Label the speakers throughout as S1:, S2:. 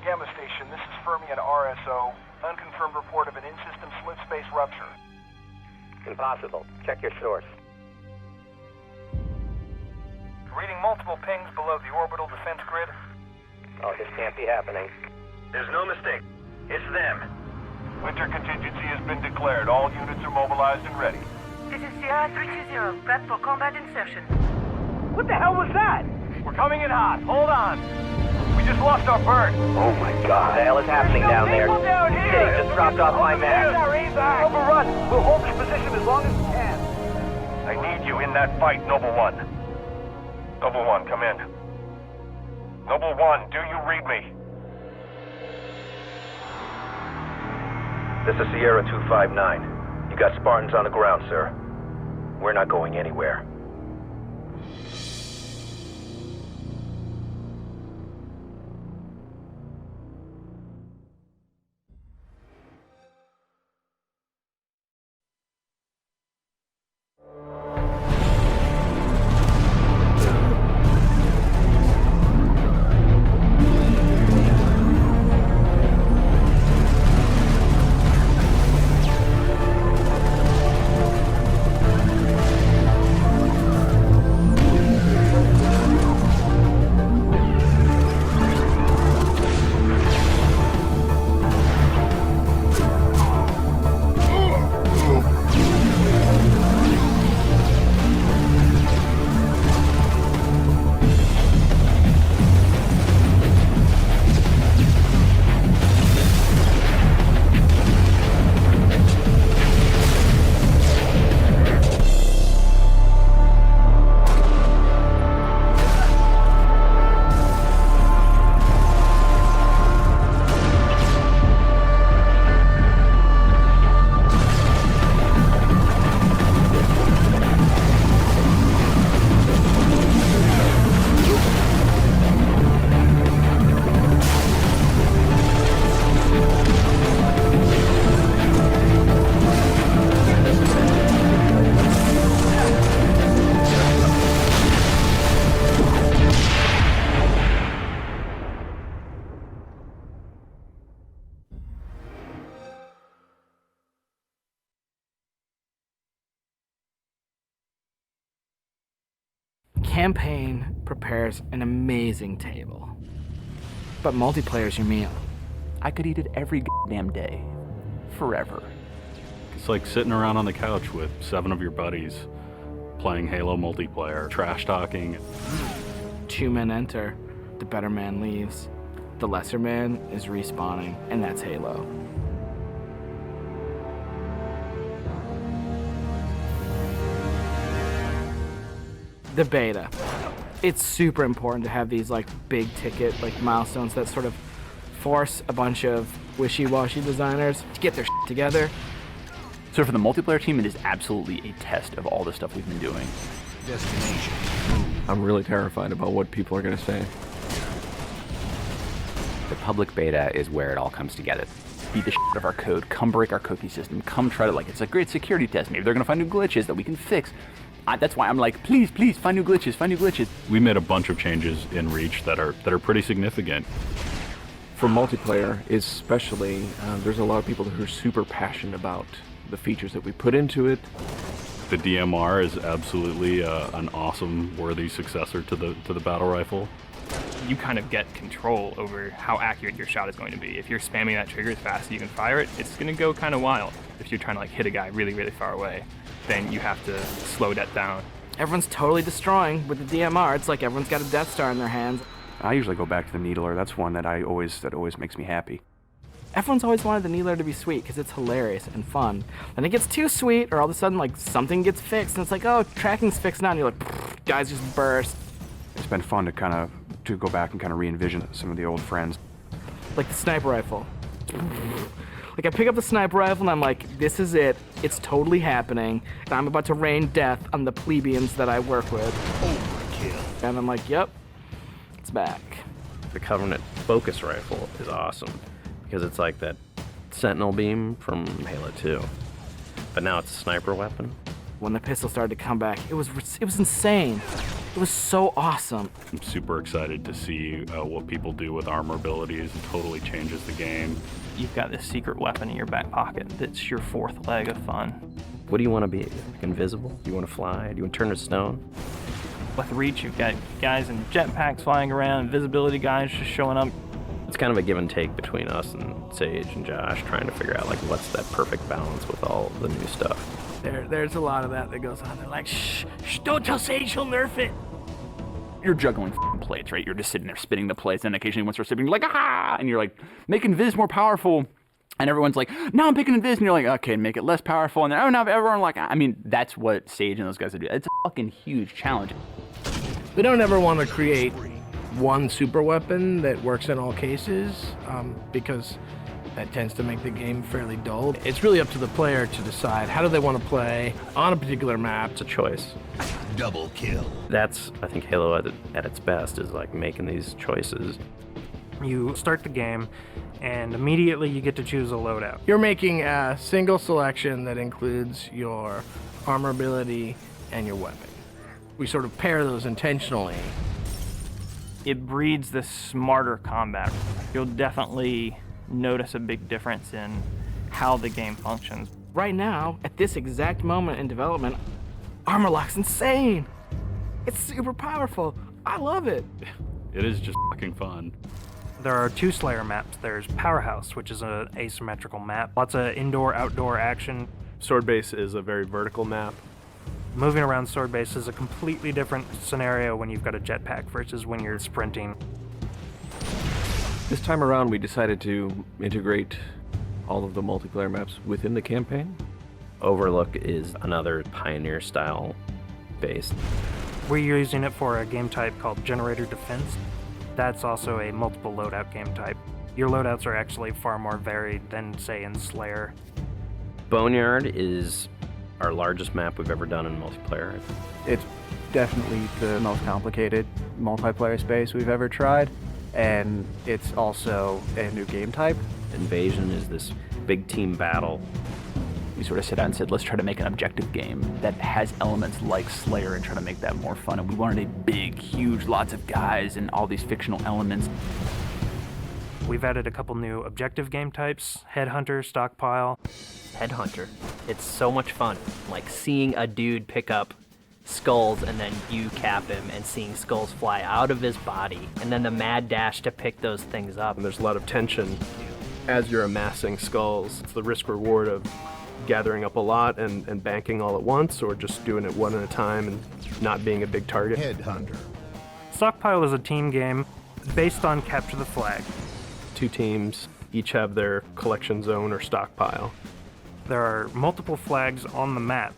S1: Gamma Station, this is Fermi at RSO. Unconfirmed report of an in-system slit space rupture.
S2: Impossible. Check your source.
S1: Reading multiple pings below the orbital defense grid.
S2: Oh, this can't be happening.
S3: There's no mistake. It's them.
S1: Winter contingency has been declared. All units are mobilized and ready.
S4: This is Sierra 320. Prep for combat insertion.
S1: What the hell was that? We're coming in hot. Hold on. We just lost our bird.
S2: Oh my God. What the hell is happening down there?
S1: People down here.
S2: Kitty just dropped off my map.
S1: Overrun. We'll hold this position as long as we can.
S3: I need you in that fight, Noble One. Noble One, come in. Noble One, do you read me? This is Sierra 259. You got Spartans on the ground, sir. We're not going anywhere.
S5: Campaign prepares an amazing table, but multiplayer's your meal.
S6: I could eat it every goddamn day, forever.
S7: It's like sitting around on the couch with 7 of your buddies, playing Halo multiplayer, trash talking.
S5: 2 men enter, the better man leaves. The lesser man is respawning, and that's Halo. The beta. It's super important to have these like big ticket like milestones that sort of force a bunch of wishy-washy designers to get their shit together.
S6: So for the multiplayer team, it is absolutely a test of all the stuff we've been doing.
S8: Destination. I'm really terrified about what people are going to say.
S6: The public beta is where it all comes together. Beat the shit out of our code, come break our cookie system, come try to like, it's a great security test. Maybe they're going to find new glitches that we can fix. That's why I'm like, please, find new glitches, find new glitches.
S7: We made a bunch of changes in Reach that are pretty significant.
S8: For multiplayer, especially, there's a lot of people who are super passionate about the features that we put into it.
S7: The DMR is absolutely an awesome, worthy successor to the battle rifle.
S9: You kind of get control over how accurate your shot is going to be. If you're spamming that trigger as fast as you can fire it, it's going to go kind of wild. If you're trying to like hit a guy really, really far away, then you have to slow that down.
S5: Everyone's totally destroying with the DMR. It's like everyone's got a Death Star in their hands.
S10: I usually go back to the Needler. That's one that always makes me happy.
S5: Everyone's always wanted the Needler to be sweet because it's hilarious and fun. Then it gets too sweet, or all of a sudden like something gets fixed, and it's like, oh, tracking's fixed now, and you're like, guys just burst.
S10: It's been fun to go back and kind of re-envision some of the old friends.
S5: Like the sniper rifle. Like I pick up the sniper rifle and I'm like, this is it. It's totally happening, and I'm about to rain death on the plebeians that I work with. Overkill. And I'm like, yep, it's back.
S11: The Covenant focus rifle is awesome because it's like that Sentinel beam from Halo 2, but now it's a sniper weapon.
S5: When the pistol started to come back, it was insane. It was so awesome.
S7: I'm super excited to see what people do with armor abilities. It totally changes the game.
S9: You've got this secret weapon in your back pocket that's your fourth leg of fun.
S11: What do you want to be? Like invisible? Do you want to fly? Do you want to turn to stone?
S9: With Reach, you've got guys in jetpacks flying around, invisibility guys just showing up.
S11: It's kind of a give and take between us and Sage and Josh, trying to figure out like what's that perfect balance with all the new stuff.
S5: There's a lot of that goes on. They're like, shh, don't tell Sage, he'll nerf it.
S6: You're juggling plates, right? You're just sitting there spinning the plates, and occasionally one starts spinning, like, ah! And you're like, making Viz more powerful. And everyone's like, no, I'm picking Viz. And you're like, okay, make it less powerful. And then, oh, no, everyone like, I mean, that's what Sage and those guys do. It's a fucking huge challenge.
S12: We don't ever want to create one super weapon that works in all cases, because that tends to make the game fairly dull. It's really up to the player to decide how do they want to play on a particular map.
S11: It's a choice.
S13: Double kill.
S11: That's, I think, Halo at its best, is like making these choices.
S14: You start the game, and immediately you get to choose a loadout.
S12: You're making a single selection that includes your armor ability and your weapon. We sort of pair those intentionally.
S9: It breeds this smarter combat. You'll definitely notice a big difference in how the game functions.
S5: Right now, at this exact moment in development, Armor Lock's insane. It's super powerful. I love it.
S7: It is just fucking fun.
S14: There are two Slayer maps. There's Powerhouse, which is an asymmetrical map. Lots of indoor-outdoor action.
S15: Sword Base is a very vertical map.
S14: Moving around Sword Base is a completely different scenario when you've got a jetpack versus when you're sprinting.
S8: This time around, we decided to integrate all of the multiplayer maps within the campaign.
S11: Overlook is another Pioneer-style base.
S14: We're using it for a game type called Generator Defense. That's also a multiple loadout game type. Your loadouts are actually far more varied than, say, in Slayer.
S11: Boneyard is our largest map we've ever done in multiplayer.
S16: It's definitely the most complicated multiplayer space we've ever tried, and it's also a new game type.
S11: Invasion is this big team battle.
S6: We sort of sat down and said, let's try to make an objective game that has elements like Slayer and try to make that more fun. And we wanted a big, huge, lots of guys and all these fictional elements.
S14: We've added a couple new objective game types, Headhunter, Stockpile.
S17: Headhunter. It's so much fun. Like seeing a dude pick up skulls and then you cap him and seeing skulls fly out of his body and then the mad dash to pick those things up.
S15: And there's a lot of tension as you're amassing skulls. It's the risk reward of gathering up a lot and banking all at once, or just doing it one at a time and not being a big target.
S13: Headhunter.
S14: Stockpile is a team game based on Capture the Flag.
S15: Two teams each have their collection zone or stockpile.
S14: There are multiple flags on the map,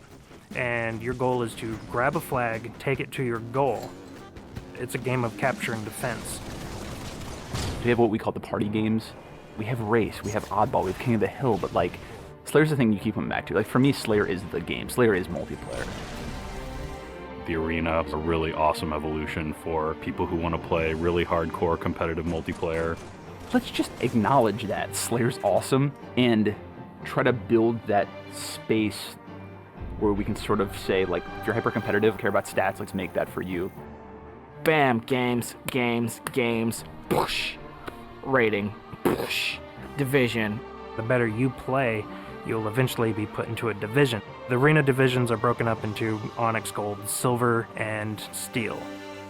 S14: and your goal is to grab a flag, take it to your goal. It's a game of capture and defense.
S6: We have what we call the party games. We have Race, we have Oddball, we have King of the Hill, but like, Slayer's the thing you keep coming back to. Like, for me, Slayer is the game. Slayer is multiplayer.
S7: The arena is a really awesome evolution for people who want to play really hardcore competitive multiplayer.
S6: Let's just acknowledge that Slayer's awesome and try to build that space where we can sort of say, like, if you're hyper competitive, care about stats, let's make that for you.
S5: Bam, games, push, rating, push, division.
S14: The better you play, you'll eventually be put into a division. The arena divisions are broken up into Onyx, Gold, Silver, and Steel.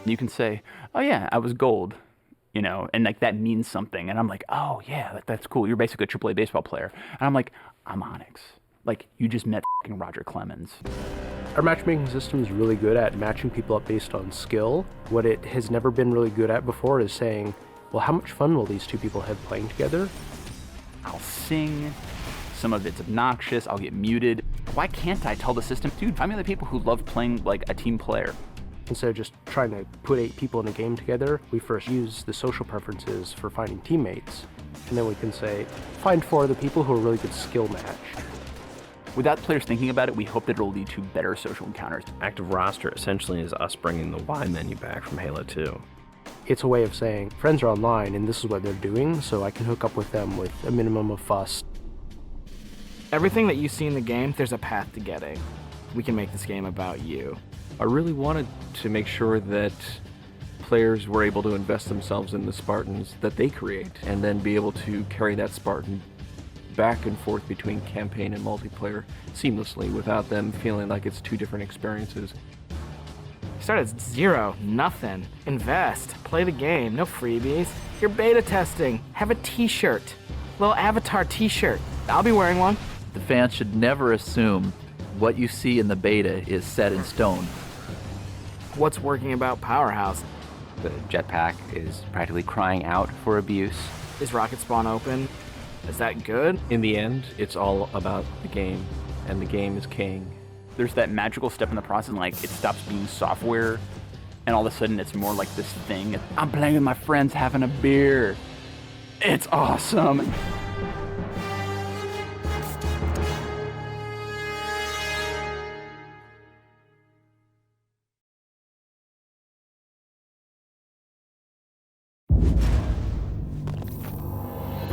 S6: You can say, oh yeah, I was Gold, you know, and like that means something. And I'm like, oh yeah, that's cool. You're basically a AAA baseball player. And I'm like, I'm Onyx. Like, you just met fucking Roger Clemens.
S15: Our matchmaking system is really good at matching people up based on skill. What it has never been really good at before is saying, well, how much fun will these two people have playing together?
S6: I'll sing. Some of it's obnoxious. I'll get muted. Why can't I tell the system, dude, find me the people who love playing like a team player?
S15: Instead of just trying to put 8 people in a game together, we first use the social preferences for finding teammates. And then we can say, find 4 of the people who are really good skill match.
S6: Without players thinking about it, we hope that it'll lead to better social encounters.
S11: Active roster essentially is us bringing the Y menu back from Halo 2.
S15: It's a way of saying, friends are online and this is what they're doing, so I can hook up with them with a minimum of fuss.
S5: Everything that you see in the game, there's a path to getting. We can make this game about you.
S8: I really wanted to make sure that players were able to invest themselves in the Spartans that they create, and then be able to carry that Spartan back and forth between campaign and multiplayer seamlessly without them feeling like it's two different experiences.
S5: Start at zero, nothing. Invest, play the game, no freebies. You're beta testing, have a t-shirt. Little avatar t-shirt. I'll be wearing one.
S13: The fans should never assume what you see in the beta is set in stone.
S5: What's working about Powerhouse?
S6: The jetpack is practically crying out for abuse.
S5: Is Rocket Spawn open? Is that good?
S8: In the end, it's all about the game, and the game is king.
S6: There's that magical step in the process, like it stops being software, and all of a sudden it's more like this thing. I'm playing with my friends having a beer. It's awesome.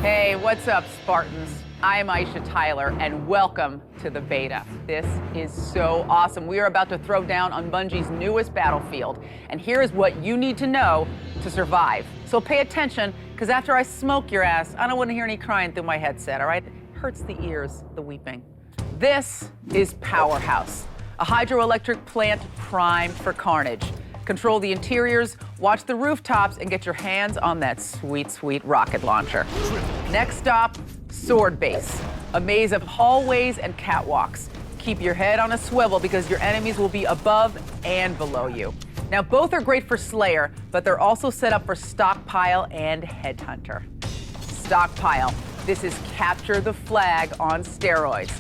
S18: Hey, what's up, Spartans? I'm Aisha Tyler, and welcome to the beta. This is so awesome. We are about to throw down on Bungie's newest battlefield, and here is what you need to know to survive. So pay attention, because after I smoke your ass, I don't want to hear any crying through my headset, all right? It hurts the ears, the weeping. This is Powerhouse, a hydroelectric plant primed for carnage. Control the interiors, watch the rooftops, and get your hands on that sweet, sweet rocket launcher. Next stop, Sword Base, a maze of hallways and catwalks. Keep your head on a swivel because your enemies will be above and below you. Now, both are great for Slayer, but they're also set up for Stockpile and Headhunter. Stockpile, this is capture the flag on steroids.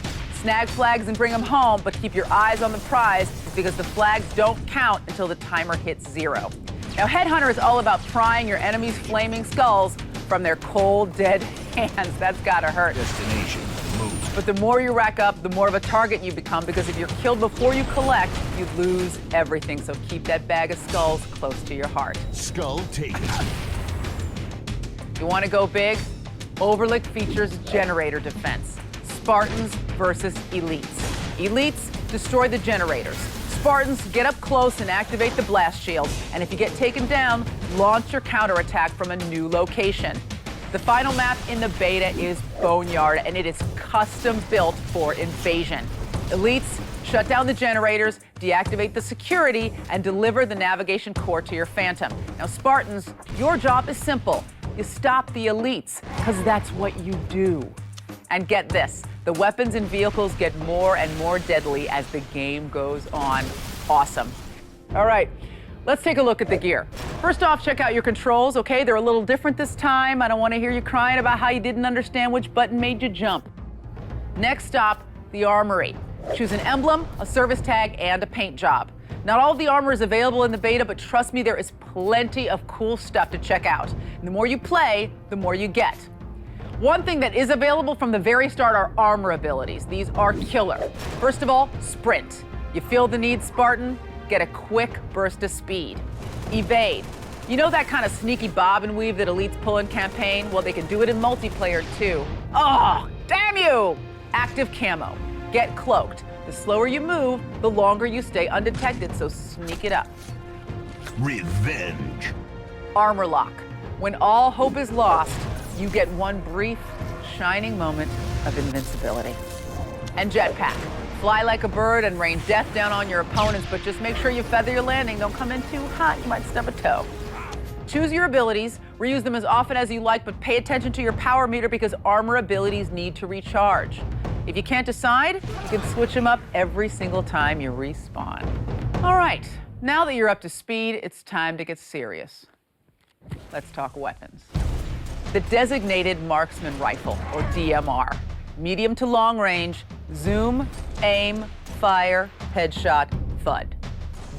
S18: Snag flags and bring them home, but keep your eyes on the prize because the flags don't count until the timer hits 0. Now, Headhunter is all about prying your enemy's flaming skulls from their cold, dead hands. That's gotta hurt.
S19: Destination move.
S18: But the more you rack up, the more of a target you become, because if you're killed before you collect, you lose everything. So keep that bag of skulls close to your heart.
S19: Skull taken.
S18: You want to go big? Overlook features generator defense. Spartans versus elites. Elites destroy the generators. Spartans get up close and activate the blast shield. And if you get taken down, launch your counterattack from a new location. The final map in the beta is Boneyard, and it is custom built for invasion. Elites shut down the generators, deactivate the security, and deliver the navigation core to your Phantom. Now, Spartans, your job is simple. You stop the elites, because that's what you do. And get this, the weapons and vehicles get more and more deadly as the game goes on. Awesome. All right, let's take a look at the gear. First off, check out your controls, okay? They're a little different this time. I don't want to hear you crying about how you didn't understand which button made you jump. Next stop, the armory. Choose an emblem, a service tag, and a paint job. Not all of the armor is available in the beta, but trust me, there is plenty of cool stuff to check out. And the more you play, the more you get. One thing that is available from the very start are armor abilities. These are killer. First of all, sprint. You feel the need, Spartan? Get a quick burst of speed. Evade. You know that kind of sneaky bob and weave that elites pull in campaign? Well, they can do it in multiplayer too. Oh, damn you! Active camo. Get cloaked. The slower you move, the longer you stay undetected, so sneak it up.
S19: Revenge.
S18: Armor lock. When all hope is lost, you get one brief, shining moment of invincibility. And jetpack. Fly like a bird and rain death down on your opponents, but just make sure you feather your landing. Don't come in too hot, you might stub a toe. Choose your abilities, reuse them as often as you like, but pay attention to your power meter because armor abilities need to recharge. If you can't decide, you can switch them up every single time you respawn. All right, now that you're up to speed, it's time to get serious. Let's talk weapons. The Designated Marksman Rifle, or DMR. Medium to long range, zoom, aim, fire, headshot, thud.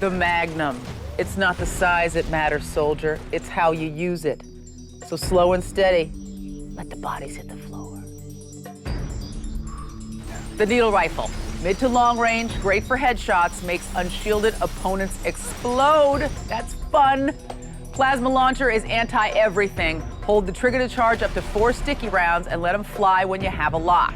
S18: The Magnum. It's not the size that matters, soldier. It's how you use it. So slow and steady. Let the bodies hit the floor. The Needle Rifle. Mid to long range, great for headshots, makes unshielded opponents explode. That's fun. Plasma Launcher is anti-everything. Hold the trigger to charge up to 4 sticky rounds and let them fly when you have a lock.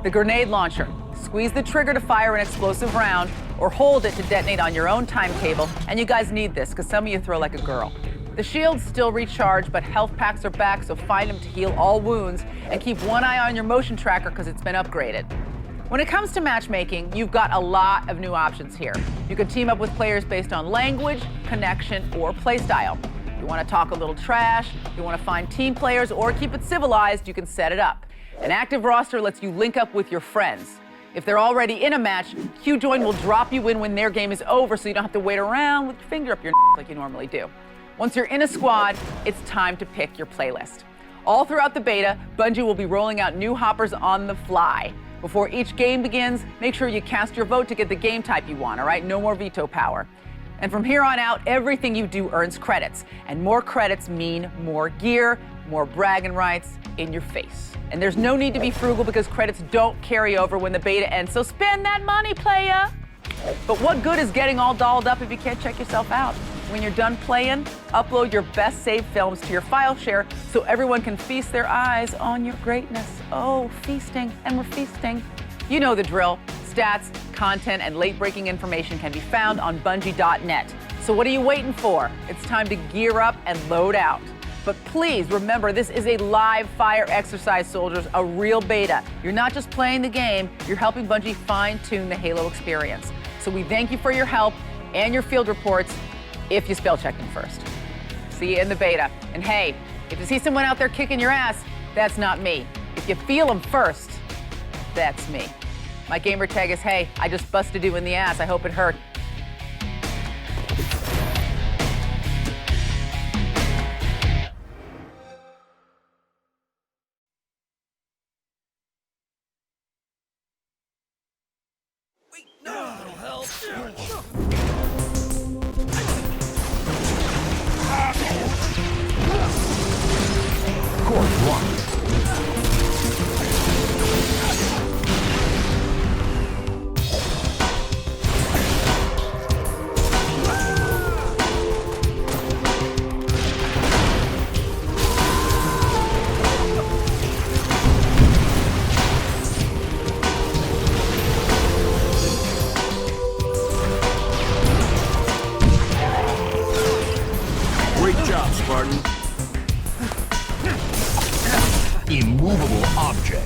S18: The Grenade Launcher. Squeeze the trigger to fire an explosive round. or hold it to detonate on your own timetable. And you guys need this, because some of you throw like a girl. The shields still recharge, but health packs are back, so find them to heal all wounds, and keep one eye on your motion tracker because it's been upgraded. When it comes to matchmaking, you've got a lot of new options here. You can team up with players based on language, connection, or playstyle. You want to talk a little trash, you want to find team players, or keep it civilized, you can set it up. An active roster lets you link up with your friends. If they're already in a match, QJoin will drop you in when their game is over, so you don't have to wait around with your finger up your like you normally do. Once you're in a squad, it's time to pick your playlist. All throughout the beta, Bungie will be rolling out new hoppers on the fly. Before each game begins, make sure you cast your vote to get the game type you want, all right? No more veto power. And from here on out, everything you do earns credits. And more credits mean more gear, more bragging rights in your face. And there's no need to be frugal because credits don't carry over when the beta ends, so spend that money, playa! But what good is getting all dolled up if you can't check yourself out? When you're done playing, upload your best saved films to your file share so everyone can feast their eyes on your greatness. Oh, feasting, and we're feasting. You know the drill. Stats, content, and late-breaking information can be found on Bungie.net. So what are you waiting for? It's time to gear up and load out. But please remember, this is a live fire exercise, soldiers, a real beta. You're not just playing the game, you're helping Bungie fine-tune the Halo experience. So we thank you for your help and your field reports, if you spell check them first. See you in the beta. And hey, if you see someone out there kicking your ass, that's not me. If you feel them first, that's me. My gamer tag is, hey, I just busted you in the ass. I hope it hurt.
S19: Great job, Spartan. Immovable object.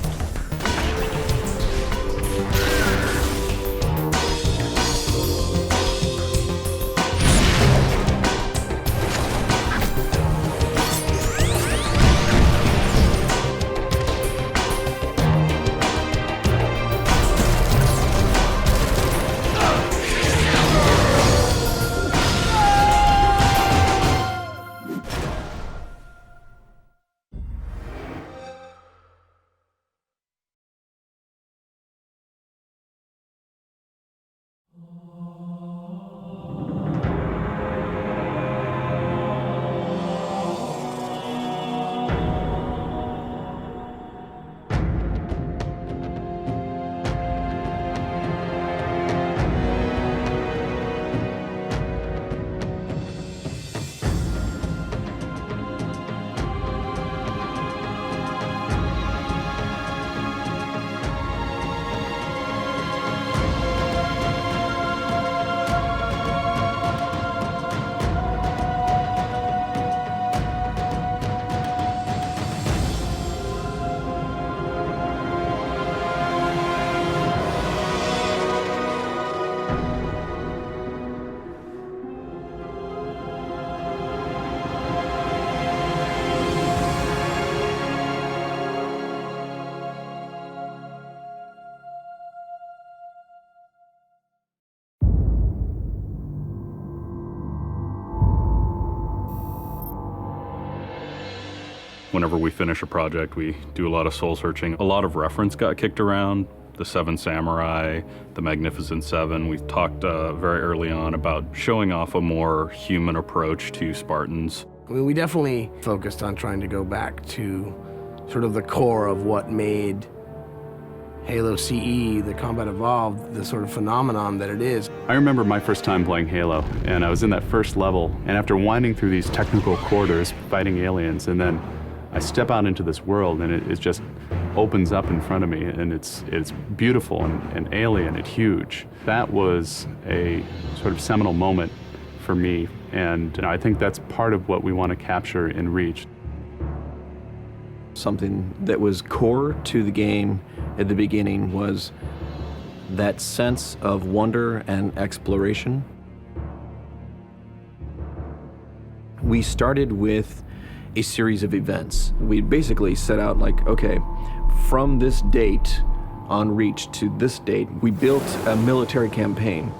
S7: Whenever we finish a project, we do a lot of soul searching. A lot of reference got kicked around. The Seven Samurai, the Magnificent Seven. We talked very early on about showing off a more human approach to Spartans.
S12: I mean, we definitely focused on trying to go back to sort of the core of what made Halo CE, the Combat Evolved, the sort of phenomenon that it is.
S10: I remember my first time playing Halo, and I was in that first level, and after winding through these technical corridors, fighting aliens, and then I step out into this world, and it's just
S7: opens up in front of me, and it's beautiful and alien and huge. That was a sort of seminal moment for me, and I think that's part of what we want to capture in Reach.
S8: Something that was core to the game at the beginning was that sense of wonder and exploration. We started with a series of events. We basically set out like, okay, from this date on Reach to this date, we built a military campaign.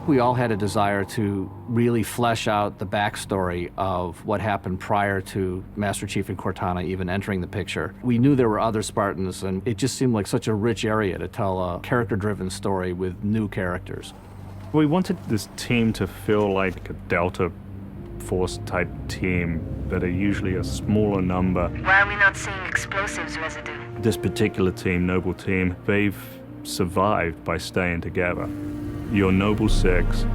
S20: We all had a desire to really flesh out the backstory of what happened prior to Master Chief and Cortana even entering the picture. We knew there were other Spartans, and it just seemed like such a rich area to tell a character-driven story with new characters.
S21: We wanted this team to feel like a Delta Force type team that are usually a smaller number.
S4: Why are we not seeing explosives residue?
S21: This particular team, Noble Team, they've survived by staying together. You're Noble 6,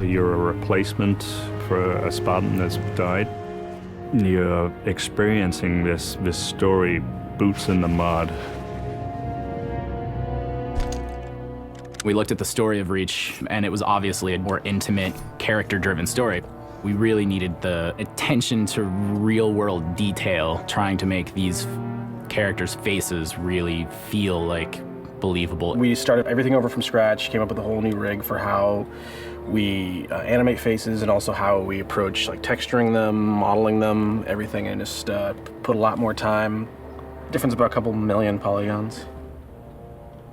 S21: you're a replacement for a Spartan that's died. You're experiencing this story, boots in the mud.
S6: We looked at the story of Reach, and it was obviously a more intimate, character-driven story. We really needed the attention to real-world detail, trying to make these characters' faces really feel like believable.
S22: We started everything over from scratch, came up with a whole new rig for how we animate faces and also how we approach like texturing them, modeling them, everything, and just put a lot more time. Difference about a couple million polygons.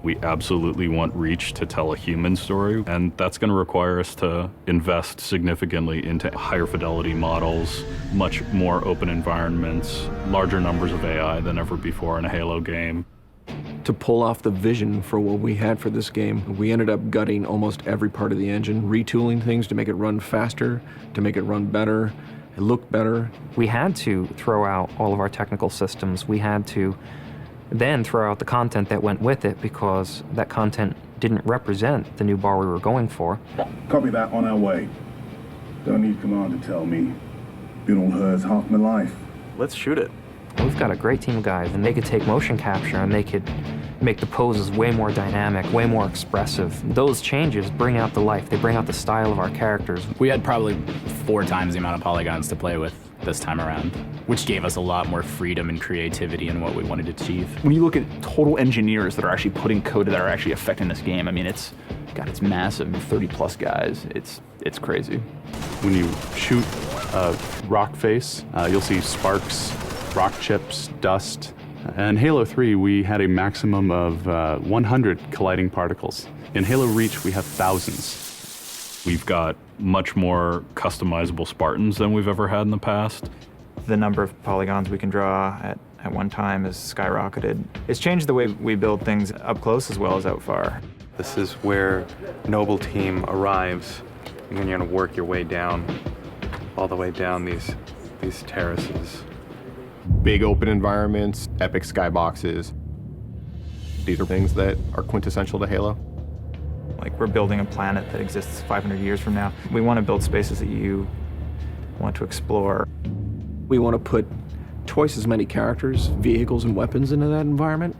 S7: We absolutely want Reach to tell a human story, and that's going to require us to invest significantly into higher fidelity models, much more open environments, larger numbers of AI than ever before in a Halo game.
S8: To pull off the vision for what we had for this game, we ended up gutting almost every part of the engine, retooling things to make it run faster, to make it run better, it looked better.
S14: We had to throw out all of our technical systems. We had to then throw out the content that went with it because that content didn't represent the new bar we were going for.
S23: Copy that, on our way. Don't need command to tell me. Been on hers half my life.
S15: Let's shoot it.
S14: We've got a great team of guys, and they could take motion capture and they could make the poses way more dynamic, way more expressive. Those changes bring out the life. They bring out the style of our characters.
S6: We had probably 4 times the amount of polygons to play with this time around, which gave us a lot more freedom and creativity in what we wanted to achieve.
S24: When you look at total engineers that are actually putting code that are actually affecting this game, I mean, it's massive, 30+ guys. It's crazy.
S7: When you shoot a rock face, you'll see sparks, rock chips, dust. In Halo 3, we had a maximum of 100 colliding particles. In Halo Reach, we have thousands. We've got much more customizable Spartans than we've ever had in the past.
S25: The number of polygons we can draw at one time has skyrocketed. It's changed the way we build things up close as well as out far.
S10: This is where Noble Team arrives, and then you're gonna work your way down, all the way down these terraces.
S26: Big open environments, epic skyboxes. These are things that are quintessential to Halo.
S25: Like, we're building a planet that exists 500 years from now. We want to build spaces that you want to explore.
S8: We want to put twice as many characters, vehicles, and weapons into that environment.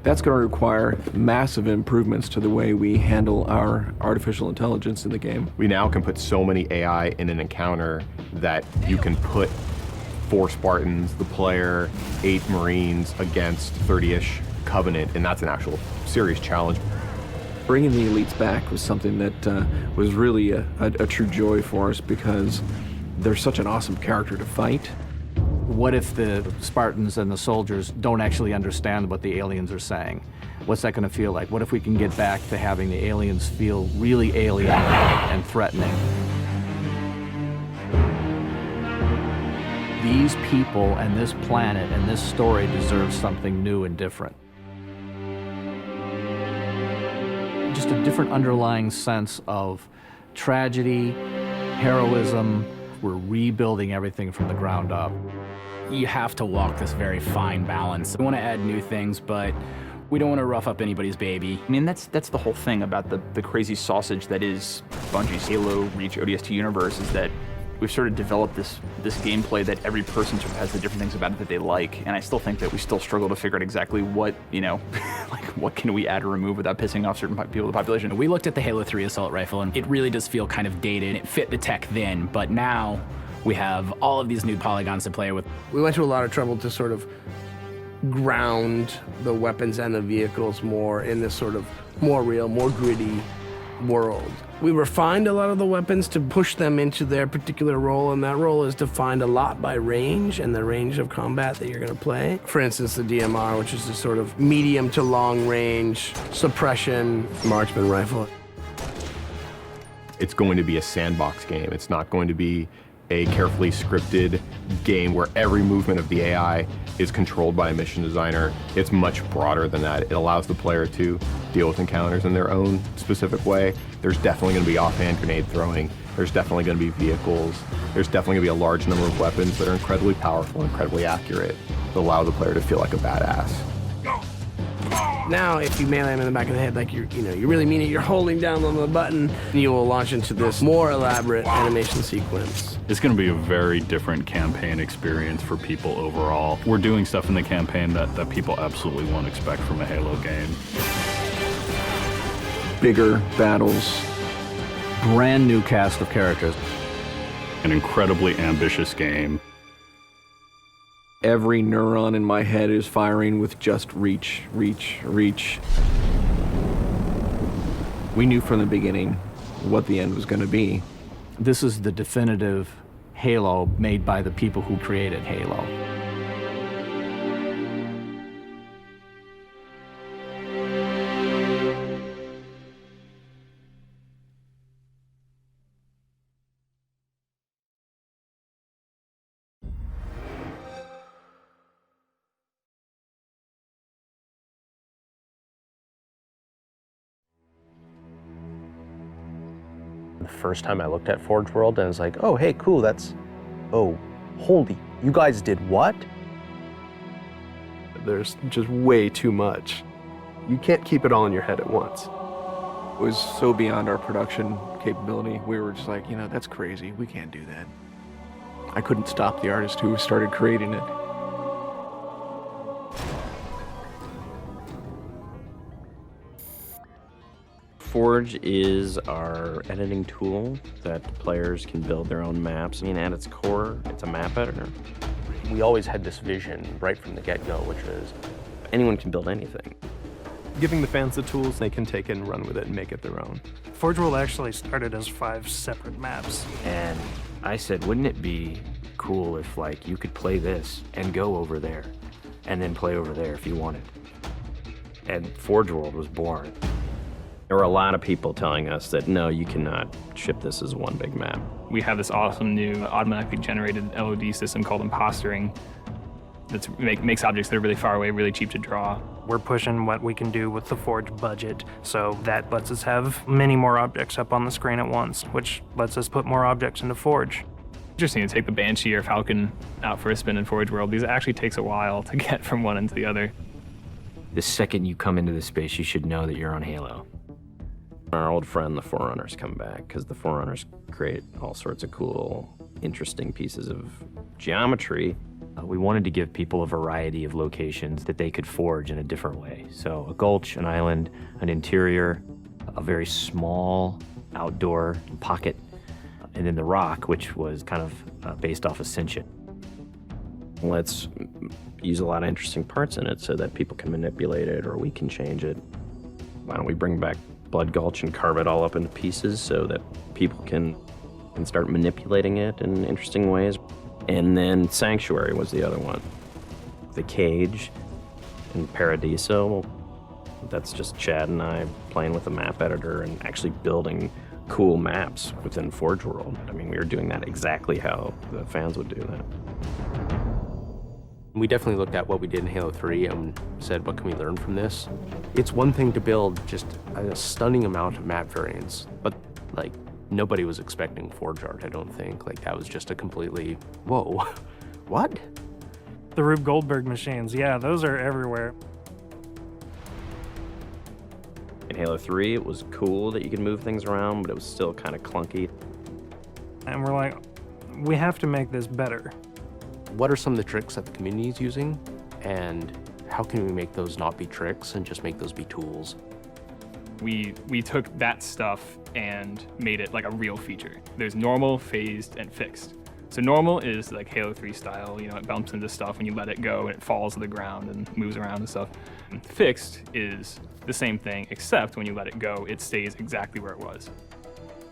S8: That's going to require massive improvements to the way we handle our artificial intelligence in the game.
S26: We now can put so many AI in an encounter that you can put 4 Spartans, the player, 8 Marines against 30-ish Covenant, and that's an actual serious challenge.
S8: Bringing the elites back was something that was really a true joy for us because they're such an awesome character to fight.
S20: What if the Spartans and the soldiers don't actually understand what the aliens are saying? What's that going to feel like? What if we can get back to having the aliens feel really alien and threatening? These people and this planet and this story deserve something new and different. Just a different underlying sense of tragedy, heroism. We're rebuilding everything from the ground up.
S6: You have to walk this very fine balance. We want to add new things, but we don't want to rough up anybody's baby.
S24: I mean, that's the whole thing about the crazy sausage that is Bungie's Halo Reach ODST universe, is that We've sort of developed this gameplay that every person sort of has the different things about it that they like, and I still think that we still struggle to figure out exactly what, like what can we add or remove without pissing off certain people in the population.
S1: We looked at the Halo 3 assault rifle, and it really does feel kind of dated. It fit the tech then, but now we have all of these new polygons to play with.
S12: We went to a lot of trouble to sort of ground the weapons and the vehicles more in this sort of more real, more gritty world. We refined a lot of the weapons to push them into their particular role, and that role is defined a lot by range and the range of combat that you're going to play. For instance, the DMR, which is a sort of medium to long range suppression marksman rifle.
S26: It's going to be a sandbox game. It's not going to be a carefully scripted game where every movement of the AI is controlled by a mission designer. It's much broader than that. It allows the player to deal with encounters in their own specific way. There's definitely going to be offhand grenade throwing. There's definitely going to be vehicles. There's definitely going to be a large number of weapons that are incredibly powerful, incredibly accurate, that allow the player to feel like a badass.
S12: Now, if you melee him in the back of the head, like you really mean it, you're holding down on the button, you will launch into this more elaborate animation sequence.
S7: It's going to be a very different campaign experience for people overall. We're doing stuff in the campaign that people absolutely won't expect from a Halo game.
S8: Bigger battles.
S20: Brand new cast of characters.
S7: An incredibly ambitious game.
S8: Every neuron in my head is firing with just reach, reach, reach. We knew from the beginning what the end was going to be.
S20: This is the definitive Halo made by the people who created Halo.
S11: The first time I looked at Forge World, and I was like, oh, hey, cool, oh, holy, you guys did what?
S15: There's just way too much. You can't keep it all in your head at once.
S8: It was so beyond our production capability. We were just like, that's crazy. We can't do that. I couldn't stop the artist who started creating it.
S11: Forge is our editing tool that players can build their own maps. At its core, it's a map editor. We always had this vision right from the get-go, which is anyone can build anything.
S15: Giving the fans the tools, they can take it and run with it and make it their own.
S2: Forge World actually started as 5 separate maps.
S3: And I said, wouldn't it be cool if you could play this and go over there and then play over there if you wanted? And Forge World was born.
S11: There were a lot of people telling us that, no, you cannot ship this as one big map.
S9: We have this awesome new automatically generated LOD system called impostering that makes objects that are really far away really cheap to draw.
S2: We're pushing what we can do with the Forge budget, so that lets us have many more objects up on the screen at once, which lets us put more objects into Forge.
S9: Interesting to take the Banshee or Falcon out for a spin in Forge World, because it actually takes a while to get from one end to the other.
S3: The second you come into this space, you should know that you're on Halo.
S11: Our old friend, the Forerunners, come back, because the Forerunners create all sorts of cool, interesting pieces of geometry.
S3: We wanted to give people a variety of locations that they could forge in a different way. So a gulch, an island, an interior, a very small outdoor pocket, and then the rock, which was kind of based off Ascension.
S11: Let's use a lot of interesting parts in it so that people can manipulate it or we can change it. Why don't we bring back Blood Gulch and carve it all up into pieces so that people can start manipulating it in interesting ways. And then Sanctuary was the other one. The Cage and Paradiso, that's just Chad and I playing with a map editor and actually building cool maps within Forge World. We were doing that exactly how the fans would do that.
S16: We definitely looked at what we did in Halo 3 and said, what can we learn from this? It's one thing to build just a stunning amount of map variants, but nobody was expecting Forge art, I don't think. That was just a completely, whoa, what?
S2: The Rube Goldberg machines, yeah, those are everywhere.
S11: In Halo 3, it was cool that you could move things around, but it was still kind of clunky.
S2: And we're like, We have to make this better.
S16: What are some of the tricks that the community is using, and how can we make those not be tricks and just make those be tools?
S9: We took that stuff and made it like a real feature. There's normal, phased, and fixed. So normal is like Halo 3 style, it bumps into stuff when you let it go and it falls to the ground and moves around and stuff. And fixed is the same thing, except when you let it go, it stays exactly where it was.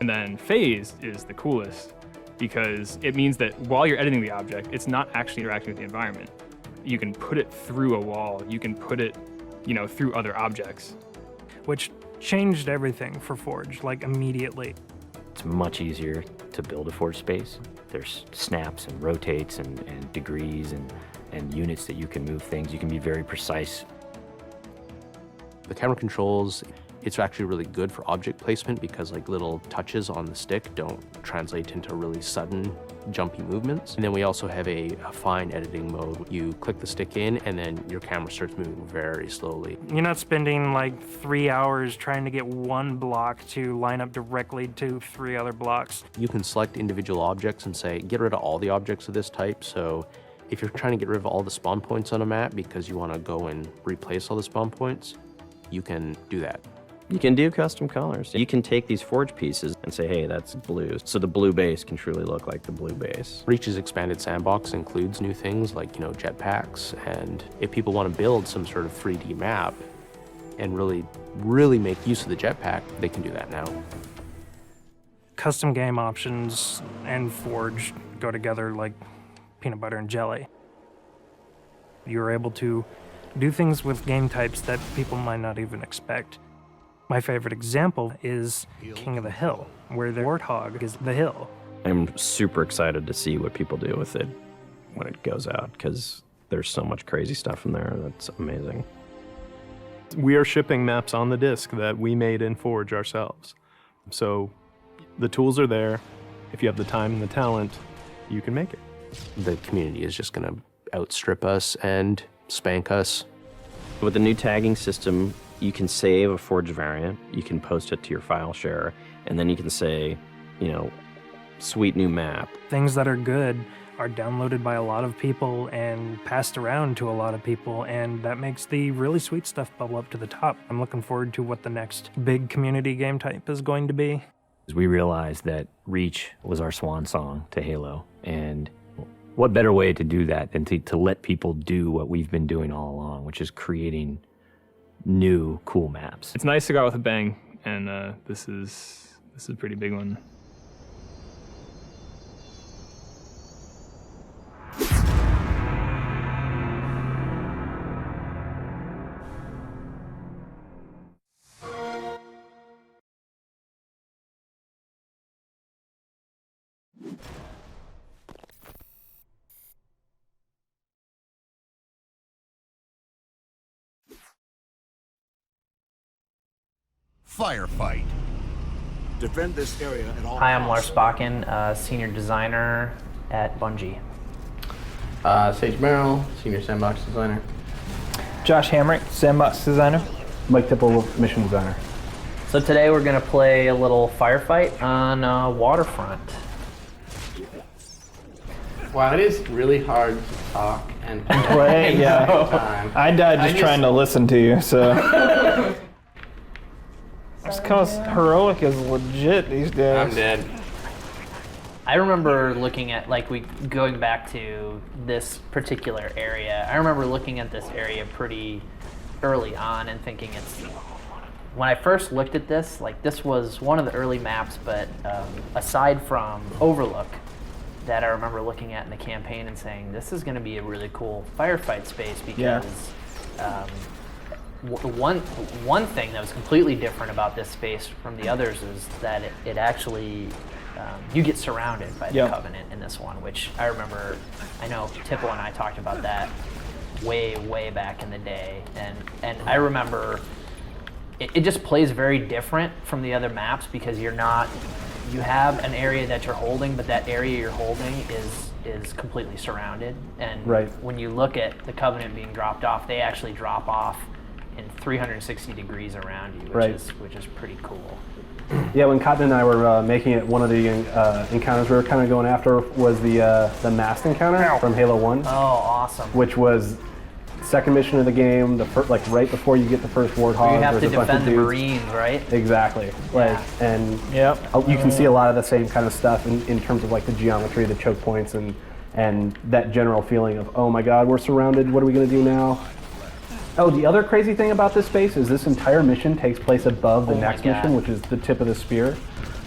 S9: And then phased is the coolest because it means that while you're editing the object, it's not actually interacting with the environment. You can put it through a wall, you can put it, through other objects.
S2: Which changed everything for Forge, like immediately.
S3: It's much easier to build a Forge space. There's snaps and rotates and degrees and units that you can move things. You can be very precise.
S16: The camera controls, it's actually really good for object placement because like little touches on the stick don't translate into really sudden jumpy movements. And then we also have a fine editing mode. You click the stick in and then your camera starts moving very slowly.
S2: You're not spending like 3 hours trying to get one block to line up directly to 3 other blocks.
S16: You can select individual objects and say, get rid of all the objects of this type. So if you're trying to get rid of all the spawn points on a map because you want to go and replace all the spawn points, you can do that.
S11: You can do custom colors. You can take these Forge pieces and say, hey, that's blue. So the blue base can truly look like the blue base.
S16: Reach's expanded sandbox includes new things like, jetpacks. And if people want to build some sort of 3D map and really make use of the jetpack, they can do that now.
S2: Custom game options and Forge go together like peanut butter and jelly. You're able to do things with game types that people might not even expect. My favorite example is King of the Hill, where the warthog is the hill.
S11: I'm super excited to see what people do with it when it goes out, because there's so much crazy stuff in there that's amazing.
S15: We are shipping maps on the disk that we made in Forge ourselves. So the tools are there. If you have the time and the talent, you can make it.
S16: The community is just going to outstrip us and spank us.
S11: With the new tagging system, you can save a Forge variant, you can post it to your file share, and then you can say, sweet new map.
S2: Things that are good are downloaded by a lot of people and passed around to a lot of people, and that makes the really sweet stuff bubble up to the top. I'm looking forward to what the next big community game type is going to be.
S3: We realized that Reach was our swan song to Halo, and what better way to do that than to let people do what we've been doing all along, which is creating new cool maps.
S9: It's nice to go out with a bang, and this is a pretty big one.
S4: Firefight. Defend this area at all
S5: Hi, I'm Lars Bakken, Senior Designer at Bungie.
S13: Sage Merrill, Senior Sandbox Designer.
S17: Josh Hamrick, Sandbox Designer.
S13: Mike Tipple, Mission Designer.
S5: So today we're going to play a little firefight on Waterfront.
S13: Wow, it is really hard to talk and
S17: play. Yeah, I died just trying to listen to you, so. It's because heroic is legit these days.
S13: I'm dead.
S5: I remember looking at, going back to this particular area, I remember looking at this area pretty early on and thinking when I first looked at this, this was one of the early maps, but aside from Overlook, that I remember looking at in the campaign and saying, this is going to be a really cool firefight space because one thing that was completely different about this space from the others is that it actually, you get surrounded by the Covenant in this one, which I remember, I know Tipple and I talked about that way back in the day, and I remember it just plays very different from the other maps because you have an area that you're holding, but that area you're holding is completely surrounded, and when you look at the Covenant being dropped off, they actually drop off in 360 degrees around you,
S14: Right.
S5: which is pretty cool.
S14: Yeah, when Cotton and I were making it, one of the encounters we were kind of going after was the masked encounter from Halo 1.
S5: Oh, awesome.
S14: Which was second mission of the game, like right before you get the first Warthog.
S5: You have to
S14: there's a bunch of
S5: defend the
S14: dudes.
S5: Marines, right?
S14: Exactly. Like, and you can see a lot of the same kind of stuff in terms of like the geometry, the choke points, and that general feeling of, oh my God, we're surrounded. What are we gonna do now? Oh, the other crazy thing about this space is this entire mission takes place above the next mission, which is the tip of the spear.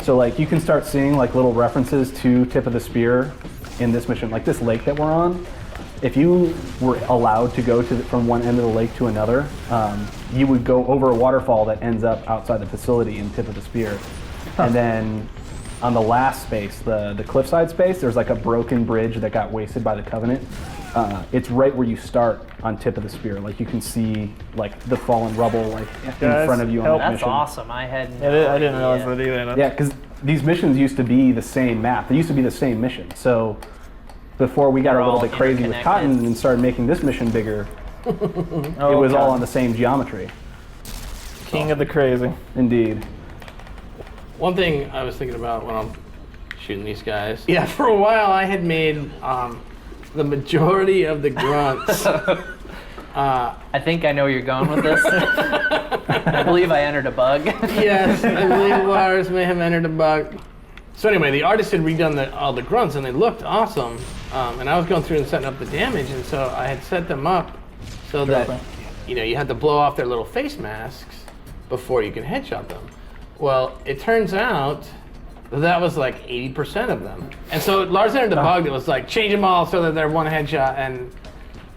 S14: So like you can start seeing like little references to tip of the spear in this mission, like this lake that we're on. If you were allowed to go from one end of the lake to another, you would go over a waterfall that ends up outside the facility in Tip of the Spear. And then on the last space, the cliffside space, there's like a broken bridge that got wasted by the Covenant. It's right where you start on Tip of the Spear. Like you can see like the fallen rubble like in front of you on that mission.
S5: That's awesome. I had
S17: I didn't realize that either.
S14: Yeah, because these missions used to be the same map. They used to be the same mission. So before we got a little bit crazy with Cotton and started making this mission bigger, it was all on the same geometry.
S17: King of the crazy.
S14: Indeed.
S12: One thing I was thinking about when I'm shooting these guys. Yeah, for a while I had made the majority of the grunts.
S5: I think I know where you're going with this. I believe I entered a bug.
S12: Yes, I believe Lars may have entered a bug. So anyway, the artist had redone all the grunts and they looked awesome. And I was going through and setting up the damage, and so I had set them up so that you had to blow off their little face masks before you can headshot them. Well, it turns out that was like 80% of them. And so Lars entered the bug that was like, change them all so that they're one headshot, and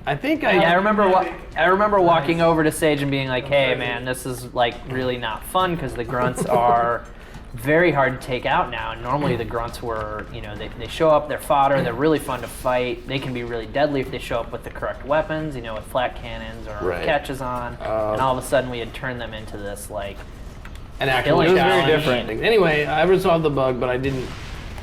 S12: I think I
S5: remember walking over to Sage and being like, hey man, this is like really not fun because the grunts are very hard to take out now. And normally the grunts were, they show up, they're fodder, they're really fun to fight. They can be really deadly if they show up with the correct weapons, with flat cannons or catches on. And all of a sudden we had turned them into this like
S12: an actual
S5: killing
S12: very
S5: challenge.
S12: different. Anyway, I resolved the bug, but I didn't,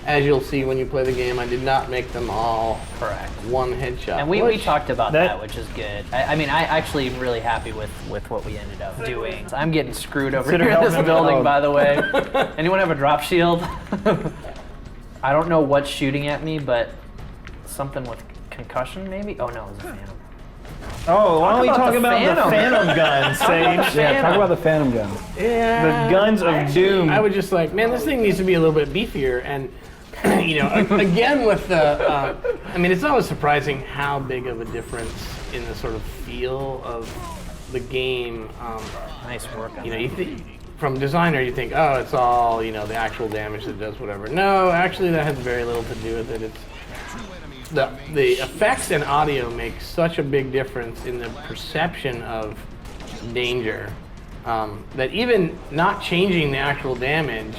S12: as you'll see when you play the game, I did not make them all
S5: correct.
S12: One headshot.
S5: And we talked about that, which is good. I mean, I actually am really happy with what we ended up doing. So I'm getting screwed over here in this building, by the way. Anyone have a drop shield? I don't know what's shooting at me, but something with concussion, maybe? Oh no, it was a phantom.
S17: Oh, why don't we talk about the Phantom guns, Sage?
S14: Yeah, talk about the Phantom guns.
S12: Yeah.
S17: The guns of doom.
S12: I was just like, man, this thing needs to be a little bit beefier. And, again with the, I mean, it's always surprising how big of a difference in the sort of feel of the game.
S5: Nice work on
S12: you think, from designer, you think, oh, it's all, the actual damage that does whatever. No, actually that has very little to do with it. It's the effects and audio make such a big difference in the perception of danger that even not changing the actual damage,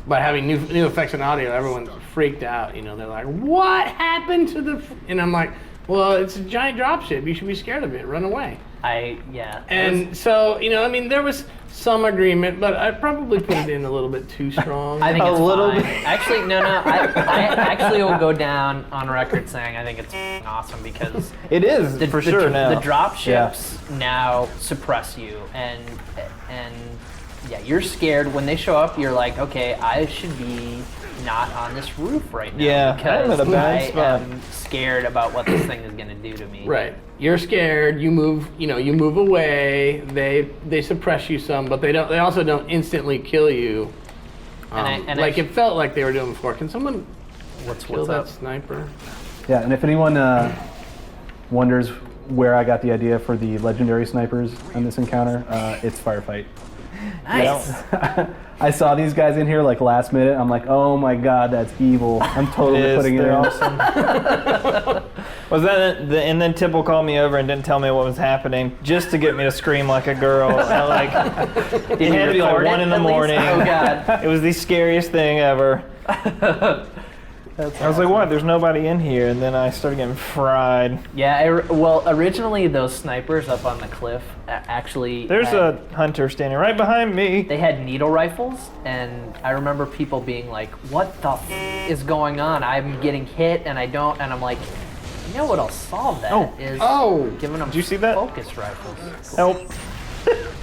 S12: but having new effects and audio, everyone freaked out. They're like, "What happened to the?" And I'm like, "Well, it's a giant dropship. You should be scared of it. Run away." And so I mean, there was some agreement, but I probably put it in a little bit too strong.
S5: I think it's fine. Actually, no. I actually will go down on record saying I think it's awesome because
S17: it is for sure now.
S5: The drop ships now suppress you, and yeah, you're scared when they show up. You're like, okay, I should be not on this roof right now.
S17: Yeah,
S5: because I am scared about what this thing is going to do to me.
S12: Right. You're scared. You move. You move away. They suppress you some, but they don't. They also don't instantly kill you. It felt like they were doing before. Can someone kill that sniper?
S14: Yeah, and if anyone wonders where I got the idea for the legendary snipers in this encounter, it's Firefight.
S5: Nice.
S14: I saw these guys in here like last minute. I'm like, oh my god, that's evil. I'm totally putting it in.
S17: Awesome. Was that and then Tipple called me over and didn't tell me what was happening just to get me to scream like a girl. It had to be like 1 in the morning.
S5: Oh god.
S17: It was the scariest thing ever. I was like, what? There's nobody in here. And then I started getting fried.
S5: Yeah, well, originally those snipers up on the cliff actually...
S17: There's a hunter standing right behind me.
S5: They had needle rifles, and I remember people being like, what the is going on? I'm getting hit, and I don't... And I'm like, You know what'll solve that is giving them
S17: Did you see that?
S5: focus rifles.
S17: Help.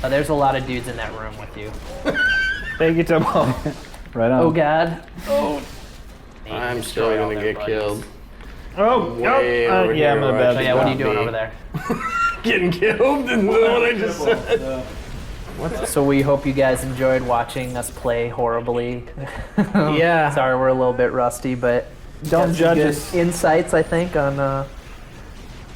S5: There's a lot of dudes in that room with you.
S17: Thank you, Tomo.
S14: Right on.
S5: Oh God.
S17: Oh.
S13: I'm still gonna get killed.
S17: Oh,
S13: Way over
S17: yeah, I'm
S13: here
S17: in the bed.
S5: So yeah, what are you doing over there?
S13: Getting killed is what I just said.
S5: So we hope you guys enjoyed watching us play horribly.
S12: Yeah.
S5: Sorry, we're a little bit rusty, but
S17: Don't
S5: got some
S17: judge
S5: good
S17: us.
S5: insights, I think, on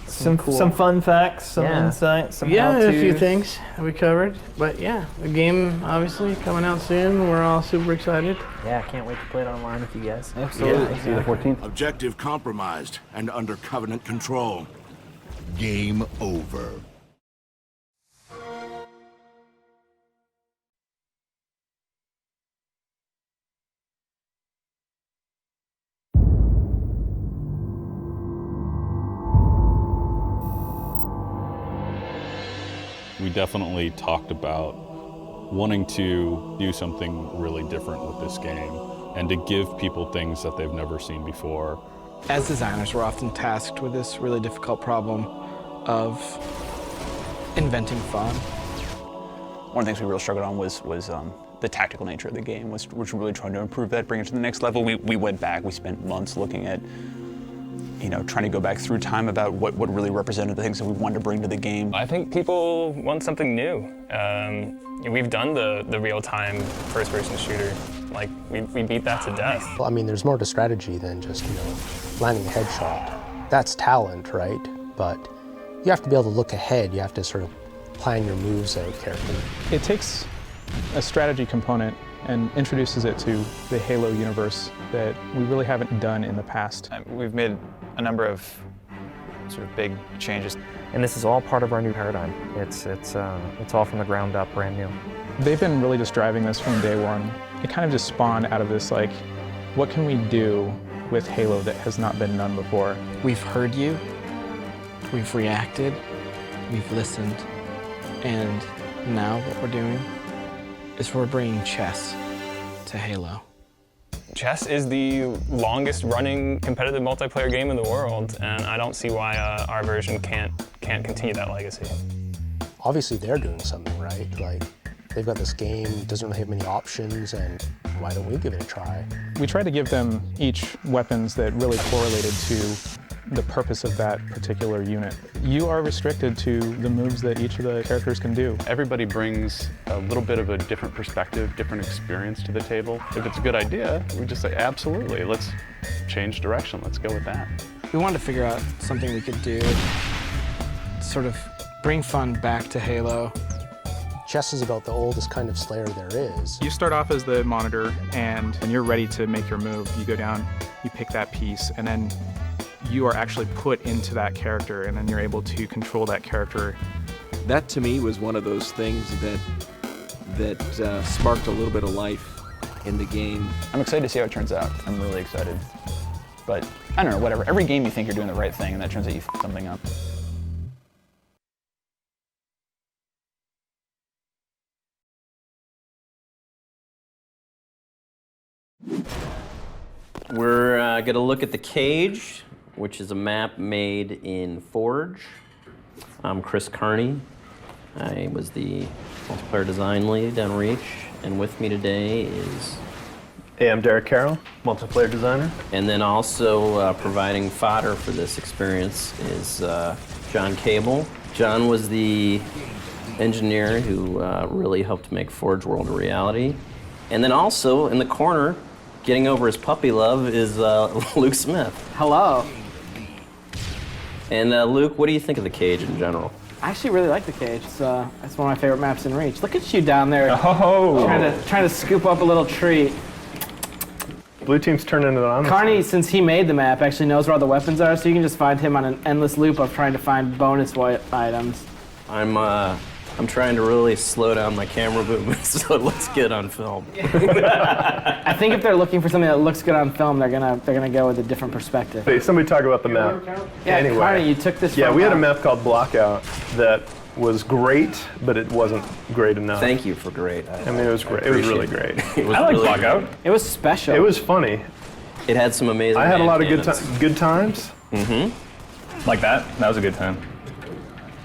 S17: Some
S5: cool.
S17: fun facts, some
S5: Yeah.
S17: insights, some
S12: Yeah,
S17: how-tos.
S12: a few things we covered. But yeah, the game obviously coming out soon. We're all super excited.
S5: Yeah, I can't wait to play it online with you guys.
S17: Absolutely.
S14: See you the 14th.
S4: Objective compromised and under Covenant control. Game over.
S7: We definitely talked about wanting to do something really different with this game and to give people things that they've never seen before.
S12: As designers, we're often tasked with this really difficult problem of inventing fun.
S24: One of the things we really struggled on was the tactical nature of the game, which we're really trying to improve that, bring it to the next level. We went back, we spent months looking at, trying to go back through time about what really represented the things that we wanted to bring to the game.
S9: I think people want something new. We've done the real-time first-person shooter. Like, we beat that to death.
S10: Well, I mean, there's more to strategy than just, landing a headshot. That's talent, right? But you have to be able to look ahead. You have to sort of plan your moves out carefully.
S18: It takes a strategy component and introduces it to the Halo universe that we really haven't done in the past.
S24: We've made a number of sort of big changes.
S19: And this is all part of our new paradigm. It's all from the ground up, brand new.
S18: They've been really just driving this from day one. It kind of just spawned out of this, like, what can we do with Halo that has not been done before?
S12: We've heard you, we've reacted, we've listened, and now what we're doing is we're bringing chess to Halo.
S9: Chess is the longest running competitive multiplayer game in the world, and I don't see why our version can't continue that legacy.
S10: Obviously, they're doing something right. Like, they've got this game, doesn't really have many options, and why don't we give it a try?
S18: We tried to give them each weapons that really correlated to the purpose of that particular unit. You are restricted to the moves that each of the characters can do.
S7: Everybody brings a little bit of a different perspective, different experience to the table. If it's a good idea, we just say, absolutely, let's change direction, let's go with that.
S12: We wanted to figure out something we could do to sort of bring fun back to Halo.
S10: Chess is about the oldest kind of Slayer there is.
S18: You start off as the monitor, and when you're ready to make your move, you go down, you pick that piece, and then you are actually put into that character, and then you're able to control that character.
S8: That to me was one of those things that sparked a little bit of life in the game.
S24: I'm excited to see how it turns out. I'm really excited. But I don't know, whatever. Every game you think you're doing the right thing, and that turns out you f*** something up.
S21: We're going to look at the Cage, which is a map made in Forge. I'm Chris Carney. I was the multiplayer design lead on Reach, and with me today is...
S22: Hey, I'm Derek Carroll, multiplayer designer.
S21: And then also providing fodder for this experience is John Cable. John was the engineer who really helped make Forge World a reality. And then also in the corner, getting over his puppy love, is Luke Smith.
S23: Hello.
S21: And Luke, what do you think of the Cage in general?
S23: I actually really like the Cage. It's one of my favorite maps in Reach. Look at you down there,
S18: oh.
S23: trying to scoop up a little treat.
S15: Blue team's turning it on.
S23: Carney, since he made the map, actually knows where all the weapons are, so you can just find him on an endless loop of trying to find bonus items.
S21: I'm trying to really slow down my camera movements so it looks good on film.
S23: I think if they're looking for something that looks good on film, they're gonna go with a different perspective.
S15: Hey, somebody talk about the map.
S23: Yeah,
S15: anyway.
S23: Carney, you took this.
S15: Yeah, we had a map called Blockout that was great, but it wasn't great enough.
S21: Thank you for great.
S15: I mean, it was great. It was really great.
S21: It was I like really
S15: Blockout.
S23: It was special.
S15: It was funny.
S21: It had some amazing.
S15: I had a lot of good times.
S21: Mm-hmm.
S9: Like that? That was a good time.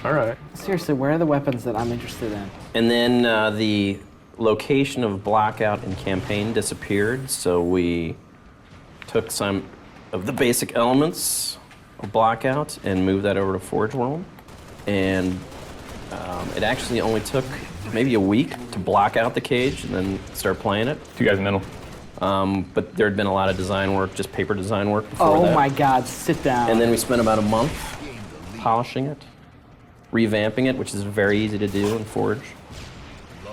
S22: All right.
S23: Seriously, where are the weapons that I'm interested in?
S21: And then the location of Blackout in campaign disappeared, so we took some of the basic elements of Blackout and moved that over to Forge World. And it actually only took maybe a week to block out the cage and then start playing it.
S9: Two guys in the middle.
S21: But there had been a lot of design work, just paper design work before that.
S23: Oh my God, sit down.
S21: And then we spent about a month polishing it, revamping it, which is very easy to do in Forge.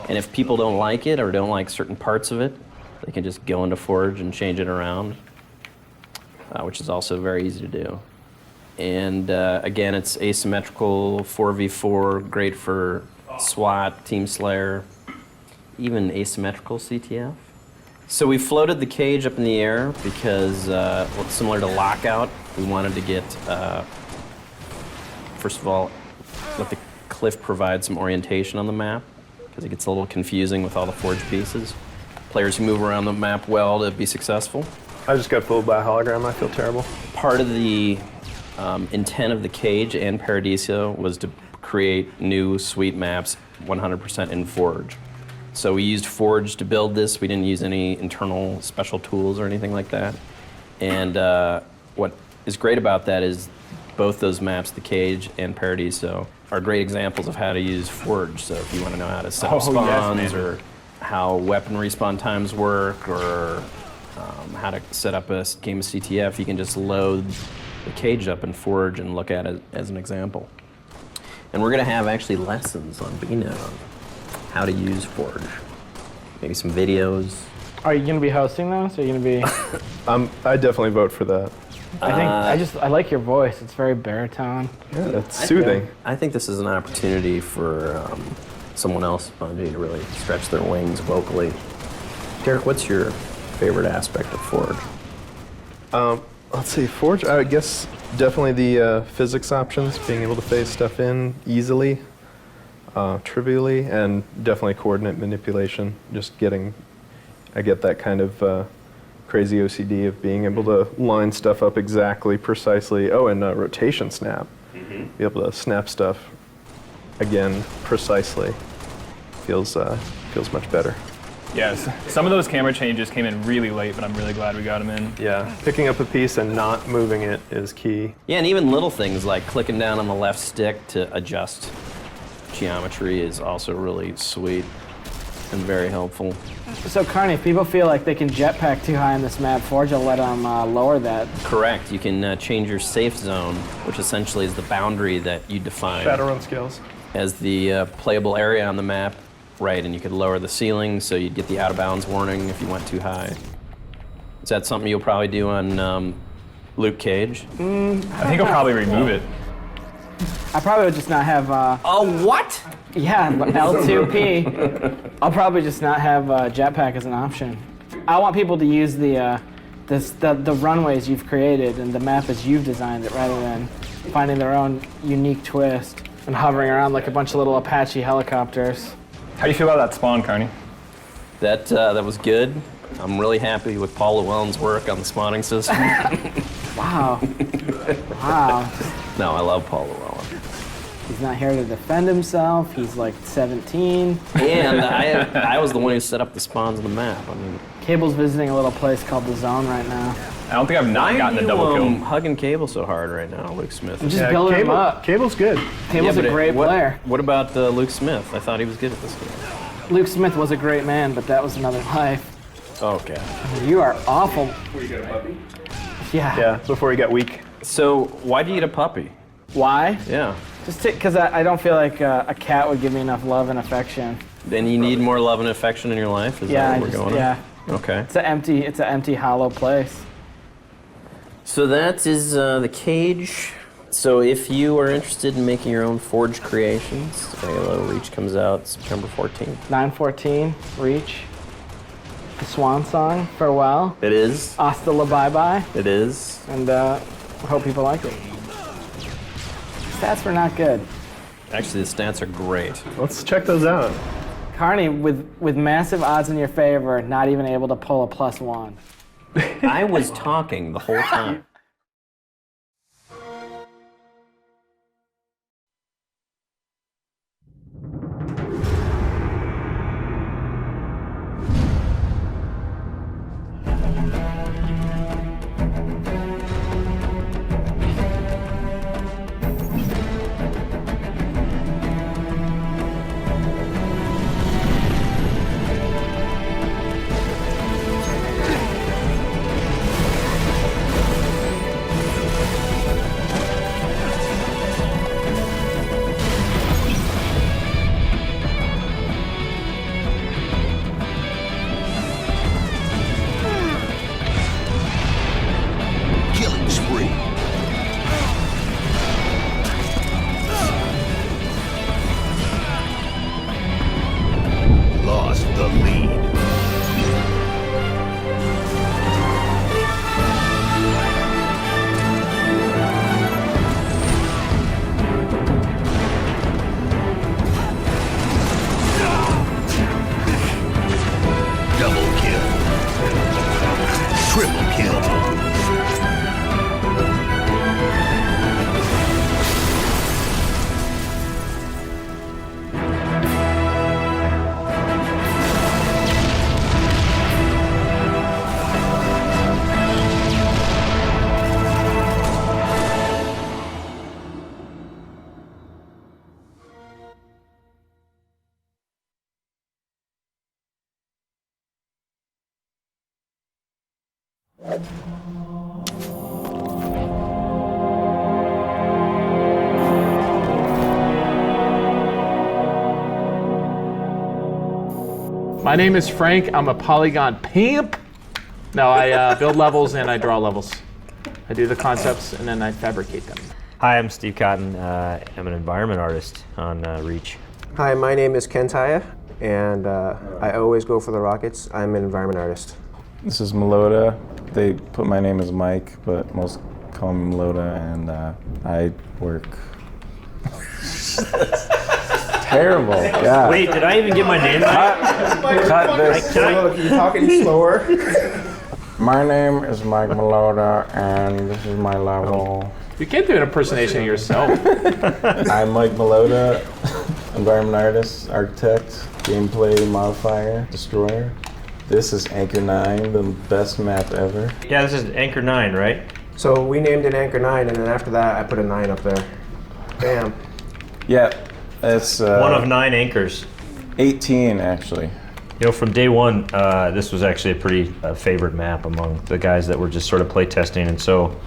S21: And if people don't like it or don't like certain parts of it, they can just go into Forge and change it around, which is also very easy to do. And again, it's asymmetrical, 4v4, great for SWAT, Team Slayer, even asymmetrical CTF. So we floated the cage up in the air because, similar to Lockout, we wanted to get, first of all, let the cliff provide some orientation on the map, because it gets a little confusing with all the forged pieces. Players who move around the map well to be successful.
S22: I just got fooled by a hologram. I feel terrible.
S21: Part of the intent of the cage and Paradiso was to create new sweet maps 100% in Forge. So we used Forge to build this. We didn't use any internal special tools or anything like that. And what is great about that is both those maps, the cage and Paradiso, are great examples of how to use Forge. So if you want to know how to set up spawns, or how weapon respawn times work, or how to set up a game of CTF, you can just load the cage up in Forge and look at it as an example. And we're going to have actually lessons on BNet on how to use Forge. Maybe some videos.
S23: Are you going to be hosting those? Are you going to be?
S22: I definitely vote for that.
S23: I like your voice. It's very baritone.
S22: Yeah, that's soothing.
S21: I think this is an opportunity for someone else, Bungie, to really stretch their wings vocally. Derek, what's your favorite aspect of Forge?
S22: Let's see, Forge, I guess definitely the physics options, being able to phase stuff in easily, trivially, and definitely coordinate manipulation, I get that kind of crazy OCD of being able to line stuff up exactly, precisely. Oh, and rotation snap. Mm-hmm. Be able to snap stuff, again, precisely. Feels much better.
S9: Yes, some of those camera changes came in really late, but I'm really glad we got them in.
S22: Yeah, picking up a piece and not moving it is key.
S21: Yeah, and even little things like clicking down on the left stick to adjust geometry is also really sweet and very helpful.
S23: So Carney, if people feel like they can jetpack too high on this map, Forge will let them lower that.
S21: Correct. You can change your safe zone, which essentially is the boundary that you define
S22: Shadowrun skills
S21: as the playable area on the map. Right, and you could lower the ceiling so you'd get the out of bounds warning if you went too high. Is that something you'll probably do on Luke Cage?
S9: I think I'll probably remove it.
S23: I probably would just not have.
S21: Oh, what?
S23: Yeah, L2P. I'll probably just not have jetpack as an option. I want people to use the runways you've created and the map as you've designed it, rather than finding their own unique twist and hovering around like a bunch of little Apache helicopters.
S9: How do you feel about that spawn, Carney?
S21: That was good. I'm really happy with Paul Llewellyn's work on the spawning system.
S23: Wow. Wow.
S21: No, I love Paul Llewellyn.
S23: He's not here to defend himself. He's like 17.
S21: And I was the one who set up the spawns on the map. I mean,
S23: Cable's visiting a little place called The Zone right now.
S9: I don't think I've not gotten a double kill.
S21: Hugging Cable so hard right now, Luke Smith.
S23: I'm just building him up.
S22: Cable's good.
S23: Cable's a great player.
S21: What about Luke Smith? I thought he was good at this game.
S23: Luke Smith was a great man, but that was another life.
S21: Okay.
S23: You are awful.
S22: Before you got a puppy?
S23: Yeah.
S22: Yeah, before he got weak.
S21: So why'd you get a puppy?
S23: Why?
S21: Yeah.
S23: Just because I don't feel like a cat would give me enough love and affection.
S21: Then you need more love and affection in your life? Is that what we're going on? Okay.
S23: It's an empty, hollow place.
S21: So that is the cage. So if you are interested in making your own Forge creations, Halo Reach comes out September 14th.
S23: 9/14, Reach. The Swan Song, Farewell.
S21: It is.
S23: Hasta la bye-bye.
S21: It is.
S23: And I hope people like it. Stats were not good.
S21: Actually, the stats are great.
S22: Let's check those out.
S23: Carney, with massive odds in your favor, not even able to pull a +1.
S21: I was talking the whole time.
S4: Triple kill.
S1: My name is Frank. I'm a polygon pimp. No, I build levels and I draw levels. I do the concepts and then I fabricate them.
S3: Hi, I'm Steve Cotton. I'm an environment artist on Reach.
S6: Hi, my name is Ken Taya, and I always go for the rockets. I'm an environment artist.
S16: This is Meloda. They put my name as Mike, but most call me Meloda, and I work. Terrible. Yeah.
S3: Wait, did I even get my name right?
S16: Cut this.
S6: Can you talk any slower?
S16: My name is Mike Meloda, and this is my level.
S1: You can't do an impersonation of yourself.
S16: I'm Mike Meloda, environment artist, architect, gameplay modifier, destroyer. This is Anchor 9, the best map ever.
S3: Yeah, this is Anchor 9, right?
S6: So we named it Anchor 9, and then after that, I put a 9 up there. Bam.
S16: Yeah, it's
S3: one of 9 anchors.
S16: 18, actually.
S3: You know, from day one, this was actually a pretty favorite map among the guys that were just sort of play testing, and so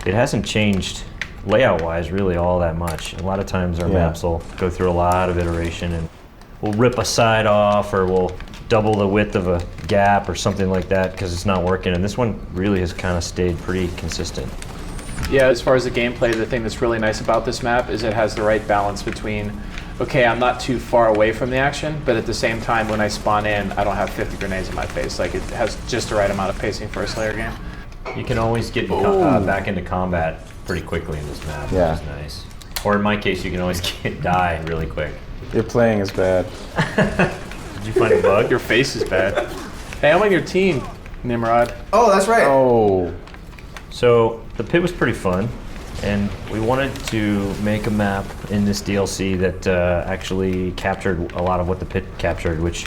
S3: it hasn't changed layout-wise really all that much. A lot of times our maps will go through a lot of iteration, and we'll rip a side off, or we'll double the width of a gap or something like that because it's not working, and this one really has kind of stayed pretty consistent.
S1: Yeah, as far as the gameplay, the thing that's really nice about this map is it has the right balance between, okay, I'm not too far away from the action, but at the same time, when I spawn in, I don't have 50 grenades in my face. Like, it has just the right amount of pacing for a Slayer game.
S3: You can always get back into combat pretty quickly in this map,
S16: Yeah.
S3: which is nice. Or in my case, you can always die really quick.
S16: Your playing is bad.
S3: Did you find a bug?
S1: Your face is bad. Hey, I'm on your team, Nimrod.
S6: Oh, that's right.
S16: Oh.
S3: So the pit was pretty fun, and we wanted to make a map in this DLC that actually captured a lot of what the pit captured, which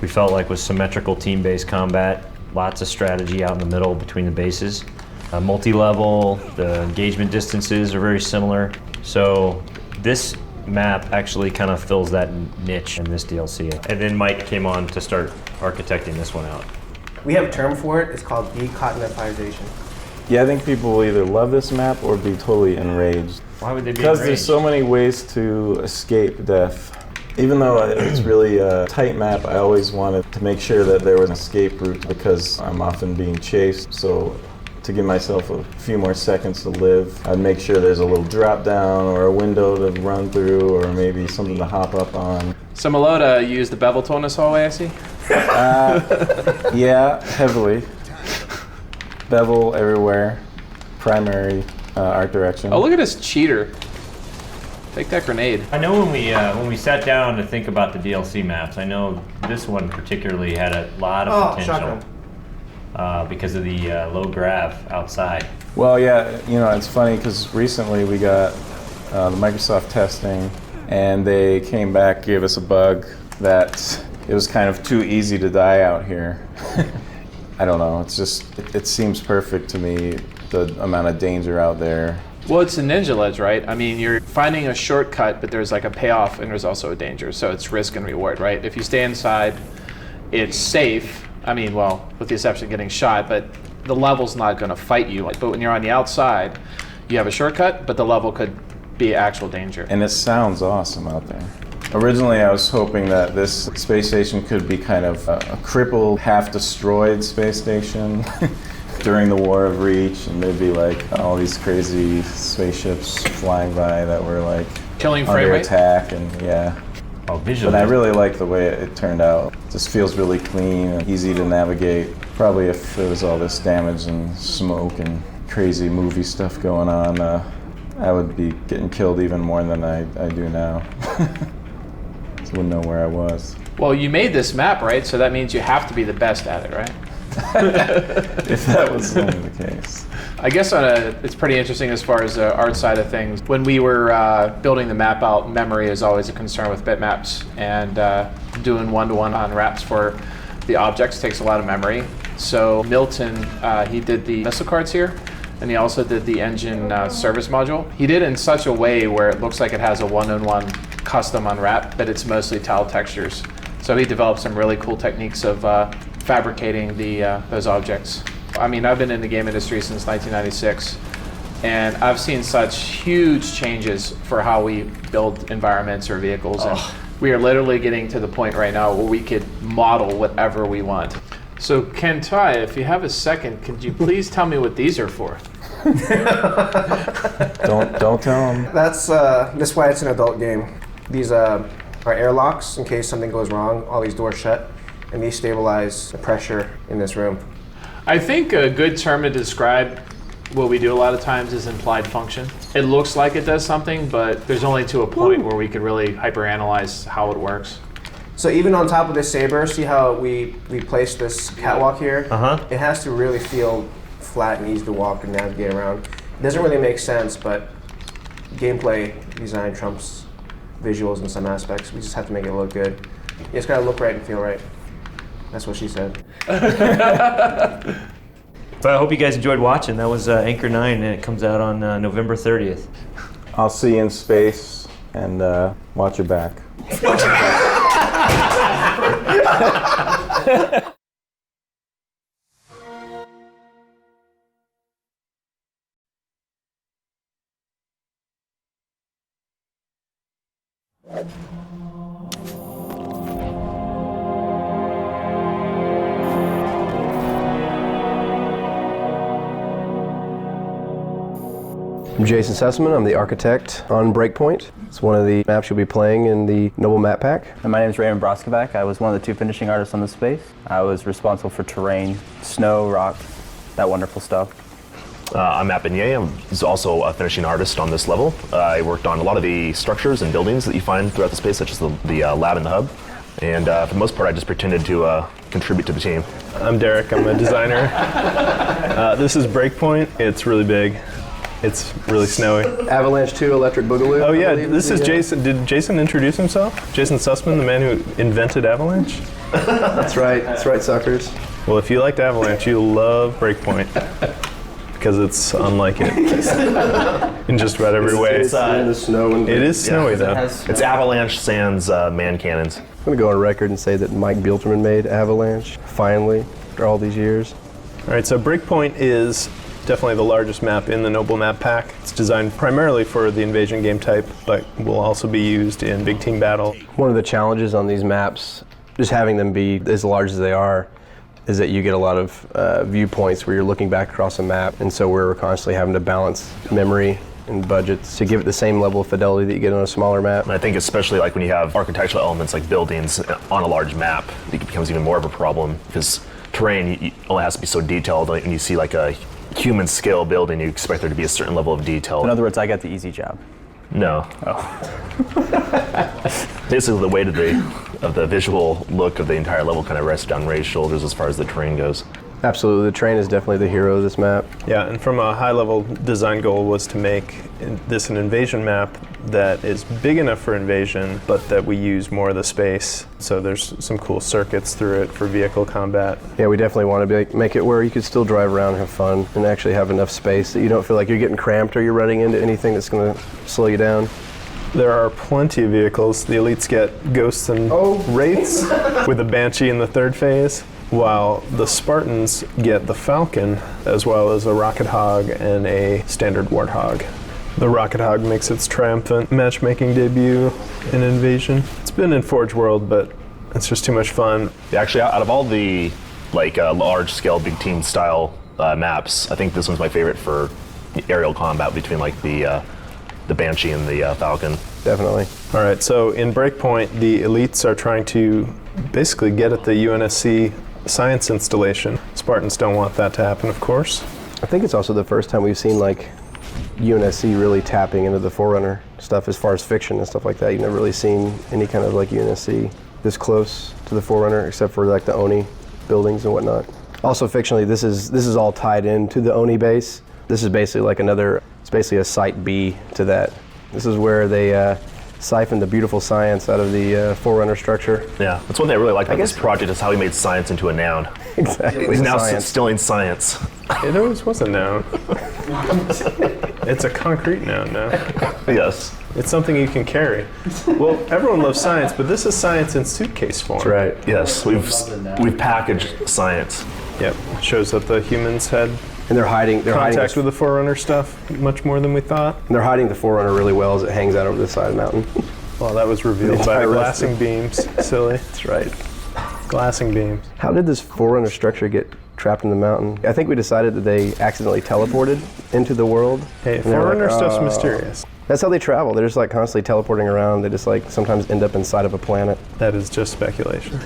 S3: we felt like was symmetrical team-based combat, lots of strategy out in the middle between the bases. Multi-level, the engagement distances are very similar. So this map actually kind of fills that niche in this DLC. And then Mike came on to start architecting this one out.
S6: We have a term for it. It's called decottonifization.
S16: Yeah, I think people will either love this map or be totally enraged.
S3: Why would they be
S16: Because
S3: enraged?
S16: there's so many ways to escape death. Even though it's really a tight map, I always wanted to make sure that there was an escape route because I'm often being chased. So to give myself a few more seconds to live, I'd make sure there's a little drop down or a window to run through or maybe something to hop up on.
S1: So Meloda used the bevel tool in this hallway, I see?
S16: Yeah, heavily. Bevel everywhere. Primary art direction.
S1: Oh, look at this cheater. Take that grenade.
S3: I know when we sat down to think about the DLC maps, I know this one particularly had a lot of potential because of the low grav outside.
S16: Well, yeah, you know, it's funny because recently we got the Microsoft testing, and they came back, gave us a bug that it was kind of too easy to die out here. I don't know, it's just, it seems perfect to me, the amount of danger out there.
S1: Well, it's a ninja ledge, right? I mean, you're finding a shortcut, but there's like a payoff and there's also a danger. So it's risk and reward, right? If you stay inside, it's safe. I mean, well, with the exception of getting shot, but the level's not going to fight you. But when you're on the outside, you have a shortcut, but the level could be actual danger.
S16: And it sounds awesome out there. Originally, I was hoping that this space station could be kind of a crippled, half-destroyed space station during the War of Reach, and there'd be like all these crazy spaceships flying by that were like
S1: killing frame
S16: under
S1: rate?
S16: attack, and yeah.
S3: Oh, visually.
S16: But I really like the way it turned out. It just feels really clean and easy to navigate. Probably if there was all this damage and smoke and crazy movie stuff going on, I would be getting killed even more than I do now. Just wouldn't know where I was.
S1: Well, you made this map, right? So that means you have to be the best at it, right?
S16: if that was only the case.
S1: I guess it's pretty interesting as far as the art side of things. When we were building the map out, memory is always a concern with bitmaps, and doing one-to-one unwraps for the objects takes a lot of memory. So Milton, he did the missile cards here, and he also did the engine service module. He did it in such a way where it looks like it has a one-on-one custom unwrap, but it's mostly tile textures. So he developed some really cool techniques of fabricating those objects. I mean, I've been in the game industry since 1996, and I've seen such huge changes for how we build environments or vehicles. And we are literally getting to the point right now where we could model whatever we want. So Kentai, if you have a second, could you please tell me what these are for?
S16: Don't tell them.
S6: That's why it's an adult game. These are airlocks in case something goes wrong. All these doors shut, and these stabilize the pressure in this room.
S1: I think a good term to describe what we do a lot of times is implied function. It looks like it does something, but there's only to a point where we could really hyperanalyze how it works.
S6: So even on top of this saber, see how we placed this catwalk here? It has to really feel flat and easy to walk and navigate around. It doesn't really make sense, but gameplay design trumps visuals in some aspects. We just have to make it look good. It's gotta look right and feel right. That's what she said.
S3: So I hope you guys enjoyed watching. That was Anchor 9, and it comes out on November 30th.
S16: I'll see you in space, and watch your back.
S2: I'm Jason Sussman. I'm the architect on Breakpoint. It's one of the maps you'll be playing in the Noble Map Pack.
S11: And my name is Raymond Broskovac. I was one of the 2 finishing artists on the space. I was responsible for terrain, snow, rock, that wonderful stuff.
S13: I'm Matt Beignet. I'm also a finishing artist on this level. I worked on a lot of the structures and buildings that you find throughout the space, such as the lab and the hub. And for the most part, I just pretended to contribute to the team.
S22: I'm Derek. I'm a designer. This is Breakpoint. It's really big. It's really snowy.
S2: Avalanche 2 Electric Boogaloo.
S22: Oh yeah, this is Jason. Did Jason introduce himself? Jason Sussman, the man who invented Avalanche?
S2: That's right, suckers.
S22: Well, if you liked Avalanche, you'll love Breakpoint. Because it's unlike it in just about every way.
S2: It's in the snow. And
S22: it is snowy though.
S13: It's Avalanche sans man cannons.
S2: I'm going to go on record and say that Mike Bielterman made Avalanche, finally, after all these years.
S22: All right, so Breakpoint is definitely the largest map in the Noble Map Pack. It's designed primarily for the invasion game type, but will also be used in big team battle.
S2: One of the challenges on these maps, just having them be as large as they are, is that you get a lot of viewpoints where you're looking back across a map, and so we're constantly having to balance memory and budgets to give it the same level of fidelity that you get on a smaller map.
S13: And I think especially like when you have architectural elements like buildings on a large map, it becomes even more of a problem because terrain only has to be so detailed. Like when you see like a human scale building, you expect there to be a certain level of detail.
S11: In other words, I got the easy job.
S13: No.
S11: Oh.
S13: Basically, the weight of the visual look of the entire level kind of rests on Ray's shoulders as far as the terrain goes.
S2: Absolutely, the terrain is definitely the hero of this map.
S22: Yeah, and from a high-level design goal was to make this an invasion map that is big enough for invasion, but that we use more of the space. So there's some cool circuits through it for vehicle combat.
S2: Yeah, we definitely want to make it where you could still drive around, have fun, and actually have enough space that you don't feel like you're getting cramped or you're running into anything that's going to slow you down.
S22: There are plenty of vehicles. The elites get ghosts and wraiths with a Banshee in the 3rd phase, while the Spartans get the Falcon, as well as a Rocket Hog and a standard Warthog. The Rocket Hog makes its triumphant matchmaking debut in Invasion. It's been in Forge World, but it's just too much fun.
S13: Actually, out of all the large-scale big team style maps, I think this one's my favorite for aerial combat between like the Banshee and the Falcon.
S2: Definitely.
S22: All right, so in Breakpoint, the elites are trying to basically get at the UNSC science installation. Spartans don't want that to happen, of course.
S2: I think it's also the first time we've seen like UNSC really tapping into the Forerunner stuff as far as fiction and stuff like that. You've never really seen any kind of like UNSC this close to the Forerunner, except for like the Oni buildings and whatnot. Also fictionally, this is all tied into the Oni base. This is basically like it's basically a Site B to that. This is where they siphoned the beautiful science out of the Forerunner structure.
S13: Yeah, that's one thing I really liked about this project is how he made science into a noun.
S2: Exactly.
S13: He's now
S2: Science.
S13: stealing science.
S22: It always was a noun. It's a concrete noun now.
S13: Yes.
S22: It's something you can carry. Well, everyone loves science, but this is science in suitcase form.
S2: That's right.
S13: Yes, we've packaged science.
S22: Yep. It shows that the humans had
S2: And they're hiding
S22: contact with the Forerunner stuff much more than we thought.
S2: And they're hiding the Forerunner really well as it hangs out over the side of the mountain.
S22: Well, that was revealed by the glassing beams. Silly.
S2: That's right.
S22: Glassing beams.
S2: How did this Forerunner structure get trapped in the mountain? I think we decided that they accidentally teleported into the world.
S22: Hey,
S2: And they were
S22: Forerunner
S2: like,
S22: stuff's
S2: "Oh."
S22: mysterious.
S2: That's how they travel. They're just like constantly teleporting around. They just like sometimes end up inside of a planet.
S22: That is just speculation.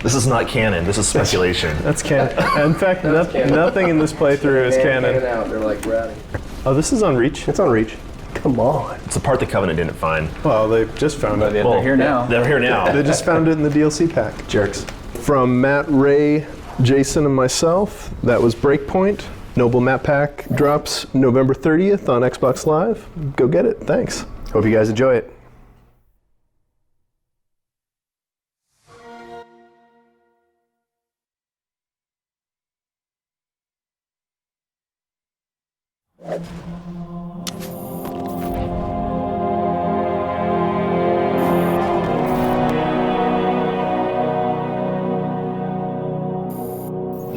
S13: This is not canon. This is speculation.
S22: That's canon. In fact, nothing in this playthrough is canon.
S2: They're like routing.
S22: Oh, this is on Reach?
S2: It's on Reach. Come on.
S13: It's the part the Covenant didn't find.
S22: Well, they just found it.
S13: They're here now. They're here now.
S22: They just found it in the DLC pack.
S2: Jerks.
S22: From Matt, Ray, Jason, and myself, that was Breakpoint. Noble Map Pack drops November 30th on Xbox Live. Go get it. Thanks.
S2: Hope you guys enjoy it.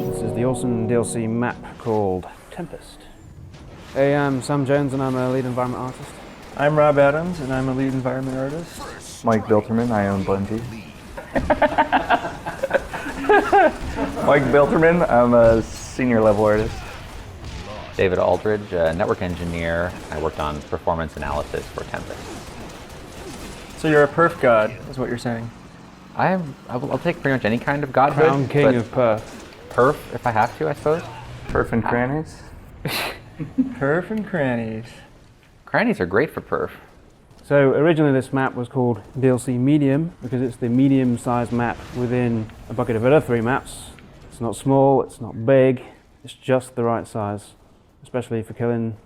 S5: This is the awesome DLC map called Tempest. Hey, I'm Sam Jones and I'm a lead environment artist.
S14: I'm Rob Adams and I'm a lead environment artist.
S17: Mike Bilterman, I own Bungie. Mike Bilterman, I'm a senior level artist.
S20: David Aldridge, a network engineer. I worked on performance analysis for Tempest.
S14: So you're a perf god, is what you're saying?
S20: I'll take pretty much any kind of godhood.
S5: Crown King
S20: but
S5: of Perf.
S20: Perf, if I have to, I suppose.
S17: Perf and crannies?
S14: Perf and crannies.
S20: Crannies are great for perf.
S5: So originally this map was called DLC Medium because it's the medium-sized map within a bucket of other 3 maps. It's not small, it's not big, it's just the right size, especially for killing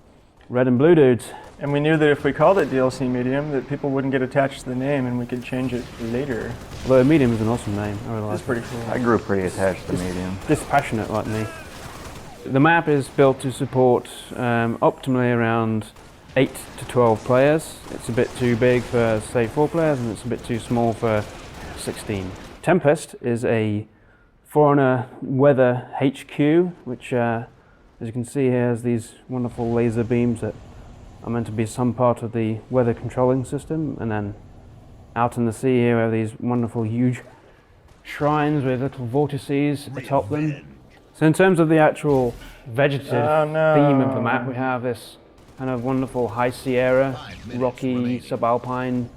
S5: red and blue dudes.
S14: And we knew that if we called it DLC Medium, that people wouldn't get attached to the name and we could change it later.
S5: Although Medium is an awesome name, I really like
S14: It's pretty cool.
S17: I grew pretty attached to Medium.
S5: Dispassionate like me. The map is built to support optimally around 8 to 12 players. It's a bit too big for, say, 4 players, and it's a bit too small for 16. Tempest is a Forerunner weather HQ, which, as you can see here, has these wonderful laser beams that are meant to be some part of the weather controlling system. And then out in the sea here, we have these wonderful, huge shrines with little vortices atop them. So in terms of the actual vegetative theme of the map, we have this kind of wonderful high Sierra, rocky, subalpine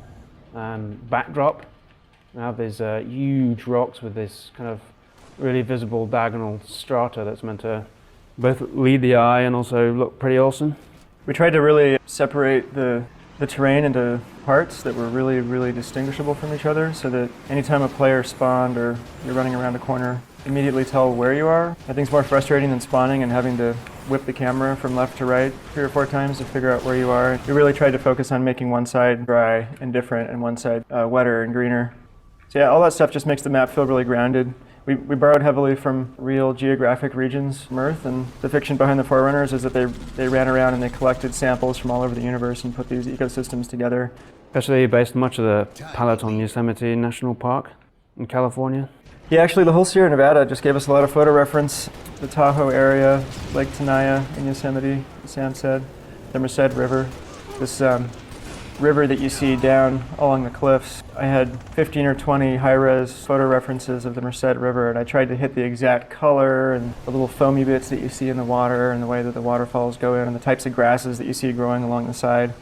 S5: backdrop. We have these huge rocks with this kind of really visible diagonal strata that's meant to both lead the eye and also look pretty awesome.
S14: We tried to really separate the terrain into parts that were really, really distinguishable from each other so that anytime a player spawned or you're running around a corner, immediately tell where you are. I think it's more frustrating than spawning and having to whip the camera from left to right 3 or 4 times to figure out where you are. We really tried to focus on making one side dry and different and one side wetter and greener. So yeah, all that stuff just makes the map feel really grounded. We borrowed heavily from real geographic regions, Mirth, and the fiction behind the Forerunners is that they ran around and they collected samples from all over the universe and put these ecosystems together.
S5: Especially based much of the Peloton Yosemite National Park in California.
S14: Yeah, actually the whole Sierra Nevada just gave us a lot of photo reference. The Tahoe area, Lake Tenaya in Yosemite, as Sam said, the Merced River, this river that you see down along the cliffs. I had 15 or 20 high-res photo references of the Merced River, and I tried to hit the exact color and the little foamy bits that you see in the water and the way that the waterfalls go in and the types of grasses that you see growing along the side.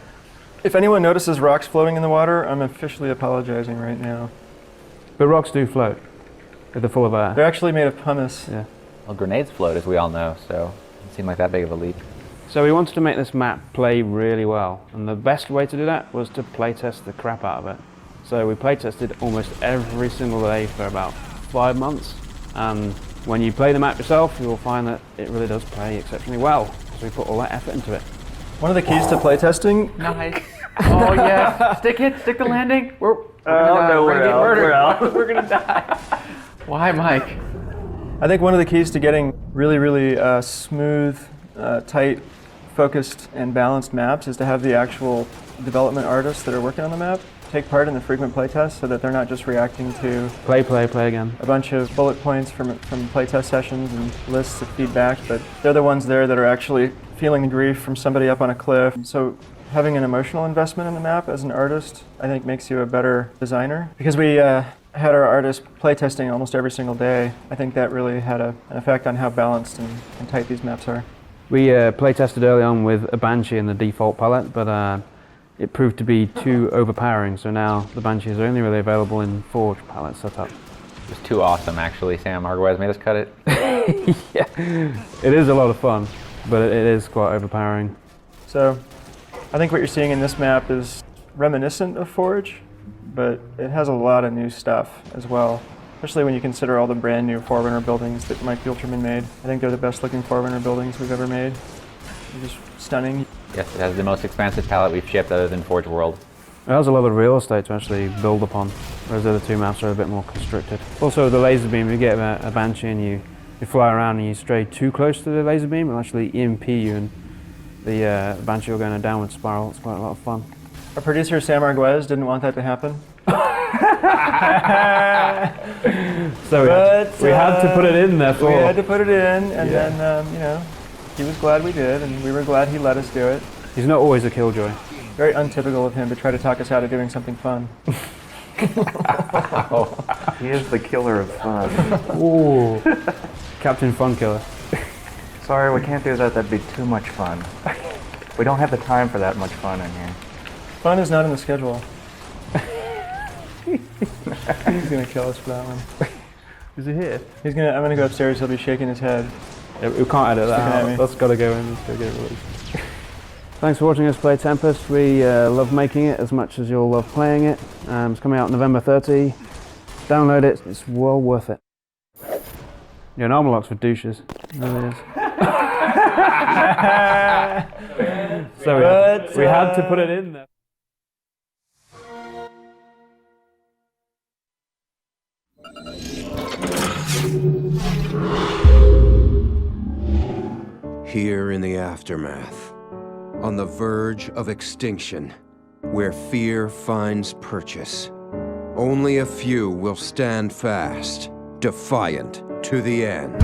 S14: If anyone notices rocks floating in the water, I'm officially apologizing right now.
S5: But rocks do float. They're full of air.
S14: They're actually made of pumice.
S5: Yeah.
S20: Well, grenades float, as we all know, so it seemed like that big of a leap.
S5: So we wanted to make this map play really well, and the best way to do that was to playtest the crap out of it. So we playtested almost every single day for about 5 months, and When you play the map yourself, you will find that it really does play exceptionally well, because we put all that effort into it.
S14: One of the keys to playtesting.
S17: Nice. Oh yes. Stick the landing. We're gonna get murdered. We're gonna die. Why, Mike?
S14: I think one of the keys to getting really smooth, tight, focused, and balanced maps is to have the actual development artists that are working on the map take part in the frequent playtests, so that they're not just reacting to
S5: play again.
S14: A bunch of bullet points from playtest sessions and lists of feedback, but they're the ones there that are actually feeling the grief from somebody up on a cliff. So having an emotional investment in the map as an artist, I think, makes you a better designer. Because we had our artists playtesting almost every single day, I think that really had an effect on how balanced and tight these maps are.
S5: We playtested early on with a Banshee in the default palette, but it proved to be too overpowering, so now the Banshees are only really available in Forge palette setup.
S20: It was too awesome, actually. Sam Argwaz made us cut it.
S5: Yeah, it is a lot of fun, but it is quite overpowering.
S14: So I think what you're seeing in this map is reminiscent of Forge, but it has a lot of new stuff as well, especially when you consider all the brand new Forerunner buildings that Mike Bielterman made. I think they're the best looking Forerunner buildings we've ever made. They're just stunning.
S20: Yes, it has the most expansive palette we've shipped other than Forge World.
S5: It has a lot of real estate to actually build upon, whereas the other two maps are a bit more constricted. Also, the laser beam, you get a Banshee and you fly around and you stray too close to the laser beam, it'll actually EMP you and the Banshee will go in a downward spiral. It's quite a lot of fun.
S14: Our producer, Sam Argwaz, didn't want that to happen.
S5: So we had to put it in there for.
S14: We had to put it in, and then, he was glad we did, and we were glad he let us do it.
S5: He's not always a killjoy.
S14: Very untypical of him to try to talk us out of doing something fun.
S17: He is the killer of fun.
S5: Ooh. Captain Fun Killer.
S17: Sorry, we can't do that. That'd be too much fun. We don't have the time for that much fun in here.
S14: Fun is not in the schedule. He's gonna kill us for that one.
S5: Is he here?
S14: I'm gonna go upstairs. He'll be shaking his head.
S5: Yeah, we can't edit that out. That's got to go in. Let's go get it released. Thanks for watching us play Tempest. We love making it as much as you'll love playing it. It's coming out November 30. Download it. It's well worth it. Yeah, an armor lock's for douches. It really is. So we had to put it in there.
S7: Here in the aftermath, on the verge of extinction, where fear finds purchase, only a few will stand fast, defiant to the end.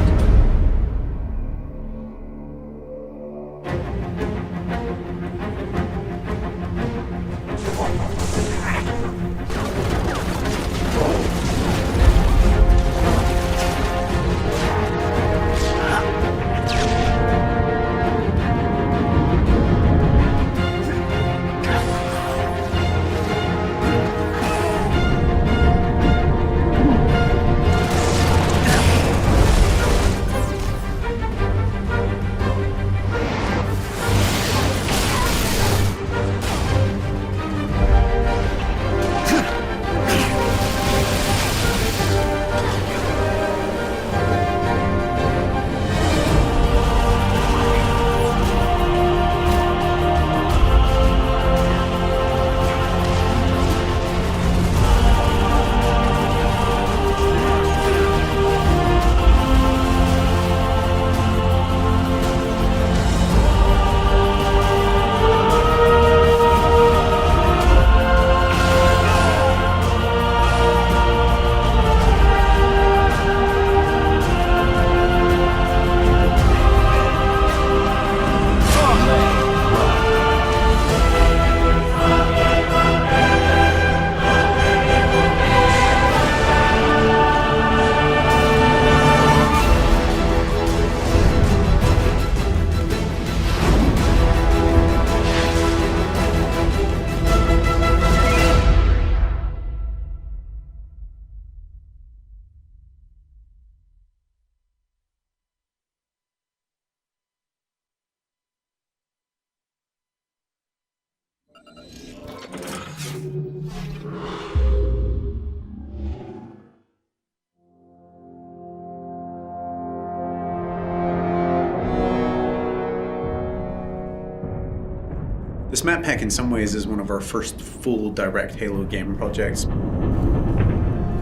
S8: This map pack in some ways is one of our first full direct Halo game projects.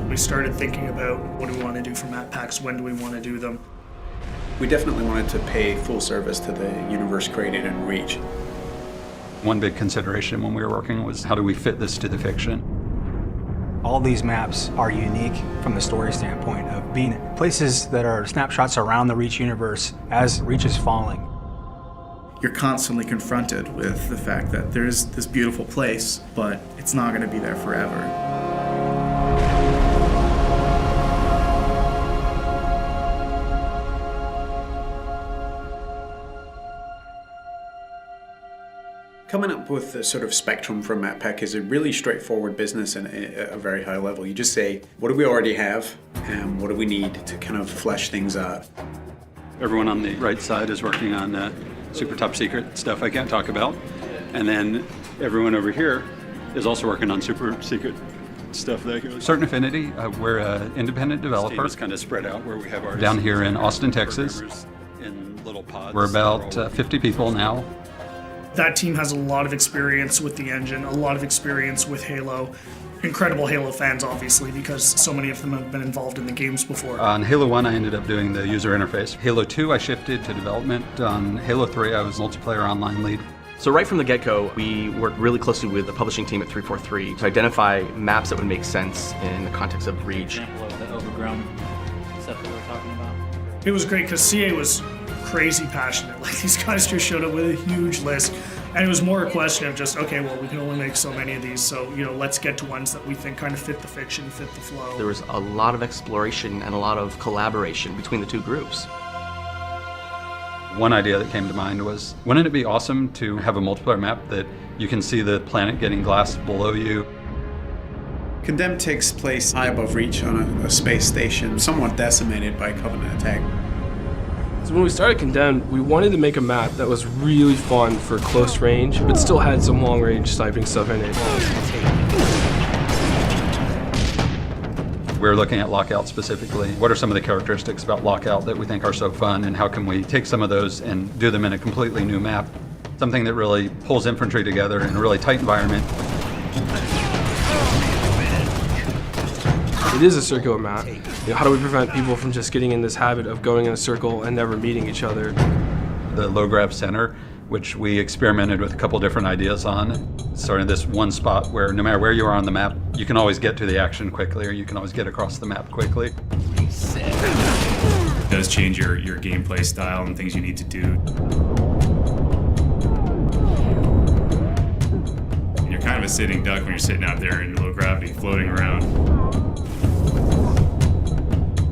S10: We started thinking about what do we want to do for map packs, when do we want to do them.
S8: We definitely wanted to pay full service to the universe created in Reach.
S12: One big consideration when we were working was how do we fit this to the fiction?
S19: All these maps are unique from the story standpoint of being places that are snapshots around the Reach universe as Reach is falling.
S10: You're constantly confronted with the fact that there's this beautiful place, but it's not going to be there forever.
S8: Coming up with the sort of spectrum for a map pack is a really straightforward business and at a very high level. You just say, what do we already have and what do we need to kind of flesh things out?
S12: Everyone on the right side is working on super top secret stuff I can't talk about. And then everyone over here is also working on super secret stuff. Certain Affinity, we're an independent developer. It's kind of spread out where we have artists down here in Austin, Texas. In little pods. We're about 50 people now.
S10: That team has a lot of experience with the engine, a lot of experience with Halo. Incredible Halo fans, obviously, because so many of them have been involved in the games before.
S12: On Halo 1, I ended up doing the user interface. Halo 2, I shifted to development. On Halo 3, I was multiplayer online lead.
S25: So right from the get-go, we worked really closely with the publishing team at 343 to identify maps that would make sense in the context of Reach.
S23: Example of the overgrown stuff that we're talking about.
S10: It was great because CA was crazy passionate. Like, these guys just showed up with a huge list, and it was more a question of just, okay, well, we can only make so many of these, so, you know, let's get to ones that we think kind of fit the fiction, fit the flow.
S25: There was a lot of exploration and a lot of collaboration between the two groups.
S12: One idea that came to mind was, wouldn't it be awesome to have a multiplayer map that you can see the planet getting glassed below you?
S8: Condemned takes place high above Reach on a space station, somewhat decimated by Covenant attack.
S26: So when we started Condemned, we wanted to make a map that was really fun for close range, but still had some long range sniping stuff in it.
S12: We're looking at Lockout specifically. What are some of the characteristics about Lockout that we think are so fun, and how can we take some of those and do them in a completely new map? Something that really pulls infantry together in a really tight environment.
S26: It is a circular map. You know, how do we prevent people from just getting in this habit of going in a circle and never meeting each other?
S12: The low grab center, which we experimented with a couple different ideas on. Starting this one spot where no matter where you are on the map, you can always get to the action quickly, or you can always get across the map quickly.
S27: It does change your gameplay style and things you need to do. And you're kind of a sitting duck when you're sitting out there in low gravity, floating around.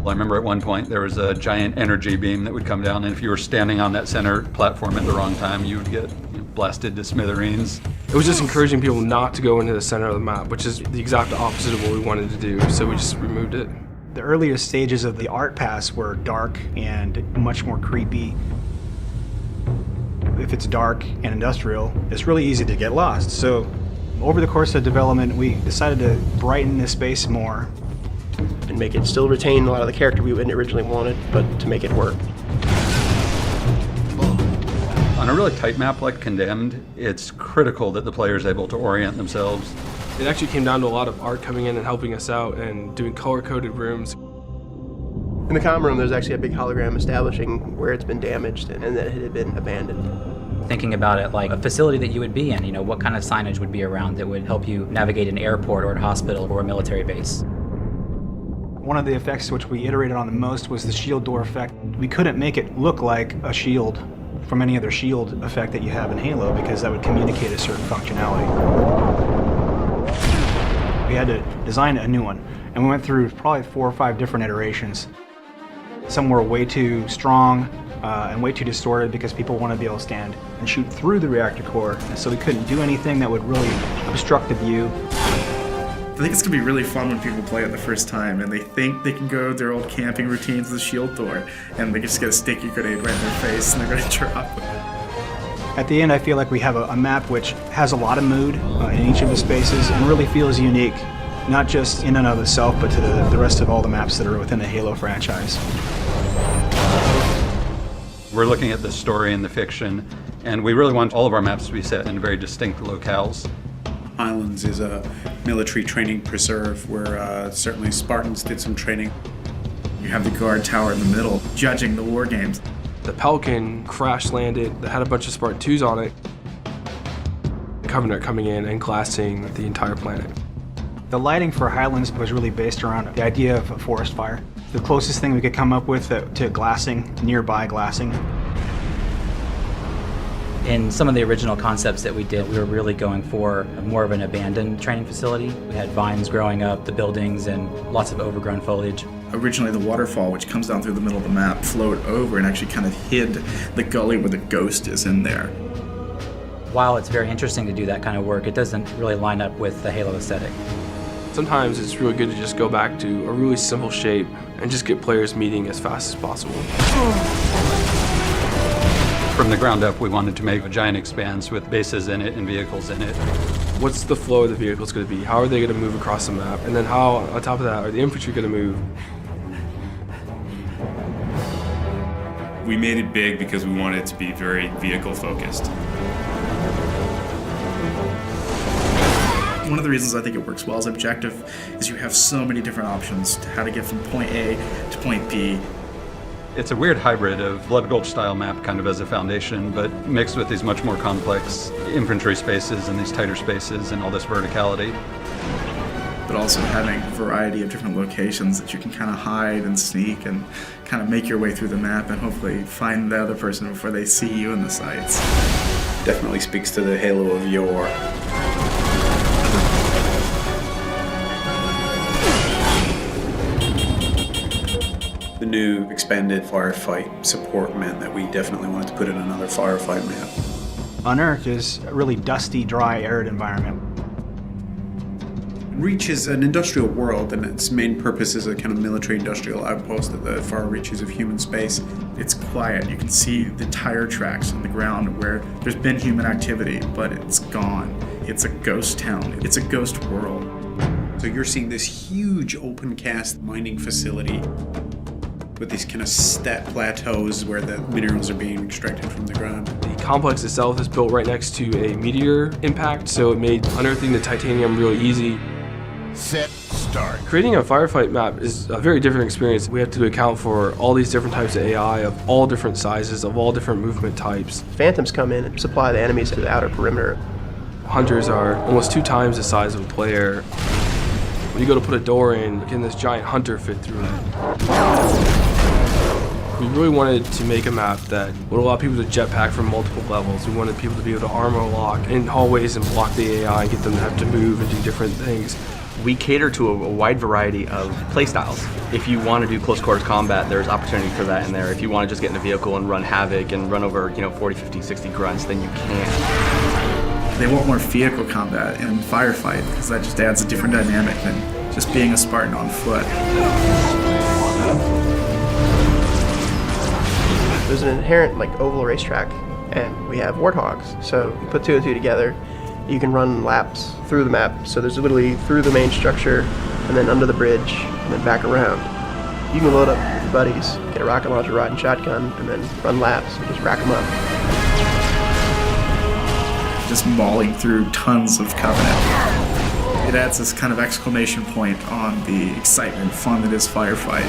S12: I remember at one point there was a giant energy beam that would come down, and if you were standing on that center platform at the wrong time, you would get blasted to smithereens.
S26: It was just encouraging people not to go into the center of the map, which is the exact opposite of what we wanted to do, so we just removed it.
S19: The earliest stages of the art pass were dark and much more creepy. If it's dark and industrial, it's really easy to get lost. So over the course of development, we decided to brighten this space more
S28: and make it still retain a lot of the character we originally wanted, but to make it work.
S12: On a really tight map like Condemned, it's critical that the player is able to orient themselves.
S26: It actually came down to a lot of art coming in and helping us out and doing color-coded rooms.
S28: In the comm room, there's actually a big hologram establishing where it's been damaged and that it had been abandoned.
S29: Thinking about it like a facility that you would be in, you know, what kind of signage would be around that would help you navigate an airport or a hospital or a military base.
S19: One of the effects which we iterated on the most was the shield door effect. We couldn't make it look like a shield from any other shield effect that you have in Halo because that would communicate a certain functionality. We had to design a new one, and we went through probably 4 or 5 different iterations. Some were way too strong and way too distorted because people want to be able to stand and shoot through the reactor core, and so we couldn't do anything that would really obstruct the view.
S10: I think it's going to be really fun when people play it the first time and they think they can go their old camping routines with the shield door and they just get a sticky grenade right in their face and they're going to drop it.
S19: At the end, I feel like we have a map which has a lot of mood in each of the spaces and really feels unique, not just in and of itself, but to the rest of all the maps that are within the Halo franchise.
S12: We're looking at the story and the fiction And we really want all of our maps to be set in very distinct locales.
S8: Highlands is a military training preserve where certainly Spartans did some training.
S1: You have the guard tower in the middle, judging the war games.
S26: The Pelican crash landed, that had a bunch of Spartan 2s on it. The Covenant coming in and glassing the entire planet.
S19: The lighting for Highlands was really based around the idea of a forest fire. The closest thing we could come up with to glassing, nearby glassing.
S29: In some of the original concepts that we did, we were really going for more of an abandoned training facility. We had vines growing up, the buildings, and lots of overgrown foliage.
S1: Originally, the waterfall, which comes down through the middle of the map, flowed over and actually kind of hid the gully where the ghost is in there.
S29: While it's very interesting to do that kind of work, it doesn't really line up with the Halo aesthetic.
S26: Sometimes it's really good to just go back to a really simple shape and just get players meeting as fast as possible.
S12: From the ground up, we wanted to make a giant expanse with bases in it and vehicles in it.
S26: What's the flow of the vehicles going to be? How are they going to move across the map? And then how, on top of that, are the infantry going to move?
S27: We made it big because we wanted it to be very vehicle focused.
S1: One of the reasons I think it works well as objective is you have so many different options to how to get from point A to point B.
S12: It's a weird hybrid of Blood Gulch style map kind of as a foundation, but mixed with these much more complex infantry spaces and these tighter spaces and all this verticality.
S1: But also having a variety of different locations that you can kind of hide and sneak and kind of make your way through the map and hopefully find the other person before they see you in the sights.
S8: Definitely speaks to the Halo of yore. The new expanded firefight support meant that we definitely wanted to put in another firefight map.
S19: Unearthed is a really dusty, dry, arid environment.
S8: Reach is an industrial world, and its main purpose is a kind of military-industrial outpost at the far reaches of human space.
S1: It's quiet. You can see the tire tracks on the ground where there's been human activity, but it's gone. It's a ghost town. It's a ghost world.
S8: So you're seeing this huge open-cast mining facility with these kind of step plateaus where the minerals are being extracted from the ground.
S26: The complex itself is built right next to a meteor impact, so it made unearthing the titanium really easy.
S3: Set, start.
S26: Creating a firefight map is a very different experience. We have to account for all these different types of AI of all different sizes, of all different movement types.
S28: Phantoms come in and supply the enemies to the outer perimeter.
S26: Hunters are almost 2 times the size of a player. When you go to put a door in, can this giant hunter fit through it? We really wanted to make a map that would allow people to jetpack from multiple levels. We wanted people to be able to armor lock in hallways and block the AI and get them to have to move and do different things.
S25: We cater to a wide variety of playstyles. If you want to do close quarters combat, there's opportunity for that in there. If you want to just get in a vehicle and run havoc and run over, 40, 50, 60 grunts, then you can.
S1: They want more vehicle combat and firefight because that just adds a different dynamic than just being a Spartan on foot.
S28: There's an inherent oval racetrack, and we have warthogs. So you put 2 and 2 together, you can run laps through the map. So there's literally through the main structure, and then under the bridge, and then back around. You can load up with your buddies, get a rocket launcher, rod and shotgun, and then run laps and just rack them up.
S1: Just mauling through tons of Covenant. It adds this kind of exclamation point on the excitement and fun that is firefight.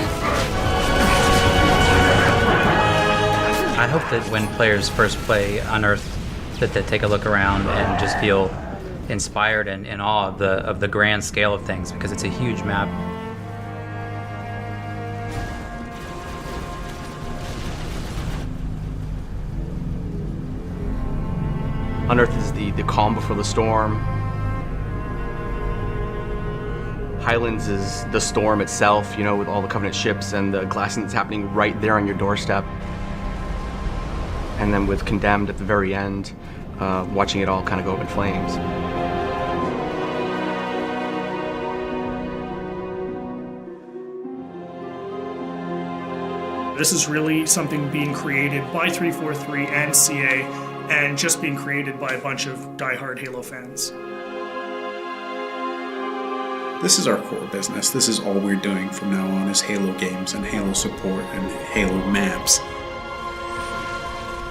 S29: I hope that when players first play Unearthed, that they take a look around and just feel inspired and in awe of the grand scale of things, because it's a huge map.
S25: Unearthed is the calm before the storm. Highlands is the storm itself, with all the Covenant ships and the glassing that's happening right there on your doorstep. And then with Condemned at the very end, watching it all kind of go up in flames.
S10: This is really something being created by 343 and CA, and just being created by a bunch of diehard Halo fans.
S8: This is our core business. This is all we're doing from now on is Halo games and Halo support and Halo maps.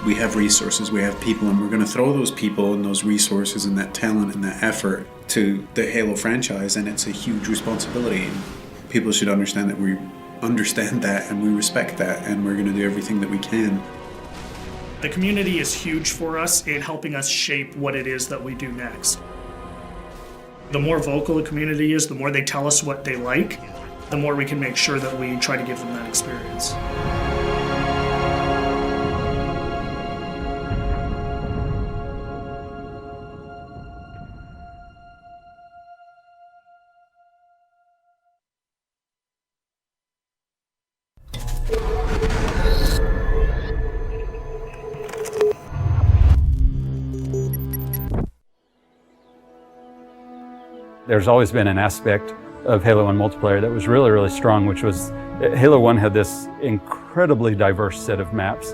S8: We have resources, we have people, and we're going to throw those people and those resources and that talent and that effort to the Halo franchise, and it's a huge responsibility. People should understand that we understand that and we respect that, and we're going to do everything that we can.
S10: The community is huge for us in helping us shape what it is that we do next. The more vocal the community is, the more they tell us what they like, the more we can make sure that we try to give them that experience.
S12: There's always been an aspect of Halo 1 multiplayer that was really, really strong, which was Halo 1 had this incredibly diverse set of maps.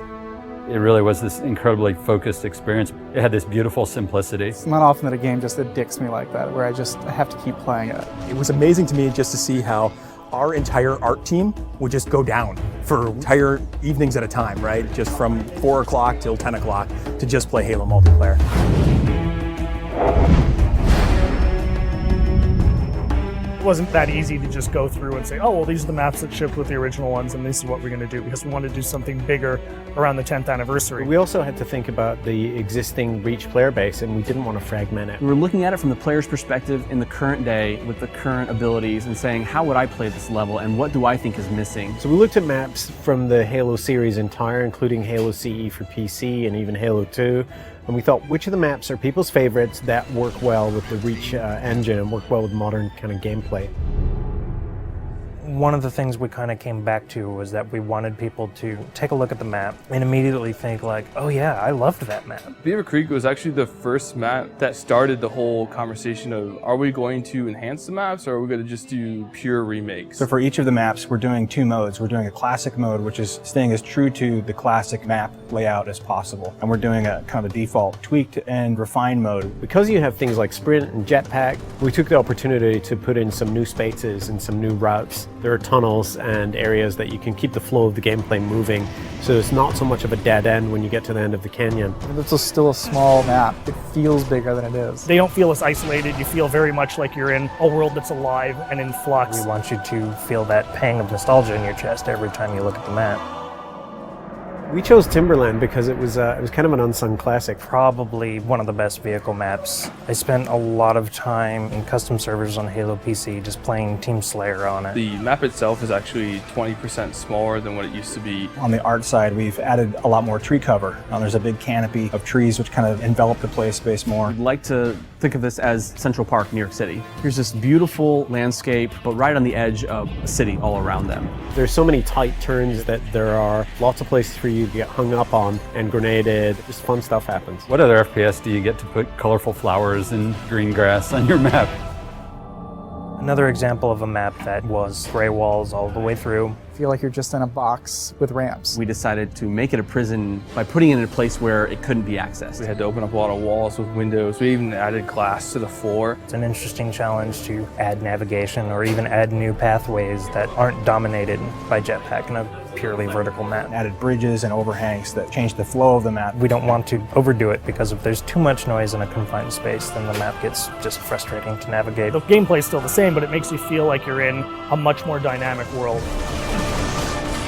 S12: It really was this incredibly focused experience. It had this beautiful simplicity.
S4: It's not often that a game just addicts me like that, where I have to keep playing it.
S6: It was amazing to me just to see how our entire art team would just go down for entire evenings at a time, right? Just from 4 o'clock till 10 o'clock to just play Halo multiplayer.
S10: It wasn't that easy to just go through and say, oh, well, these are the maps that shipped with the original ones, and this is what we're going to do, because we wanted to do something bigger around the 10th anniversary.
S9: We also had to think about the existing Reach player base, and we didn't want to fragment it.
S11: We were looking at it from the player's perspective in the current day with the current abilities and saying, how would I play this level, and what do I think is missing?
S9: So we looked at maps from the Halo series entire, including Halo CE for PC and even Halo 2. And we thought, which of the maps are people's favorites that work well with the Reach engine and work well with modern kind of gameplay?
S15: One of the things we kind of came back to was that we wanted people to take a look at the map and immediately think like, oh yeah, I loved that map.
S26: Beaver Creek was actually the first map that started the whole conversation of, are we going to enhance the maps or are we going to just do pure remakes?
S19: So for each of the maps, we're doing 2 modes. We're doing a classic mode, which is staying as true to the classic map layout as possible. And we're doing a kind of a default tweaked and refined mode.
S9: Because you have things like sprint and jetpack, we took the opportunity to put in some new spaces and some new routes. There are tunnels and areas that you can keep the flow of the gameplay moving, so it's not so much of a dead end when you get to the end of the canyon.
S4: It's still a small map. It feels bigger than it is.
S10: They don't feel as isolated. You feel very much like you're in a world that's alive and in flux.
S15: We want you to feel that pang of nostalgia in your chest every time you look at the map.
S9: We chose Timberland because it was kind of an unsung classic.
S15: Probably one of the best vehicle maps. I spent a lot of time in custom servers on Halo PC just playing Team Slayer on it.
S26: The map itself is actually 20% smaller than what it used to be.
S19: On the art side, we've added a lot more tree cover. There's a big canopy of trees which kind of envelop the play space more.
S11: I'd like to think of this as Central Park, New York City. Here's this beautiful landscape, but right on the edge of a city all around them.
S9: There's so many tight turns that there are lots of places for you to get hung up on and grenaded. Just fun stuff happens.
S12: What other FPS do you get to put colorful flowers and green grass on your map?
S15: Another example of a map that was gray walls all the way through.
S4: Feel like you're just in a box with ramps.
S11: We decided to make it a prison by putting it in a place where it couldn't be accessed.
S26: We had to open up a lot of walls with windows. We even added glass to the floor.
S15: It's an interesting challenge to add navigation or even add new pathways that aren't dominated by jetpack in a purely vertical map.
S19: Added bridges and overhangs that change the flow of the map.
S15: We don't want to overdo it because if there's too much noise in a confined space, then the map gets just frustrating to navigate.
S10: The gameplay's still the same, but it makes you feel like you're in a much more dynamic world.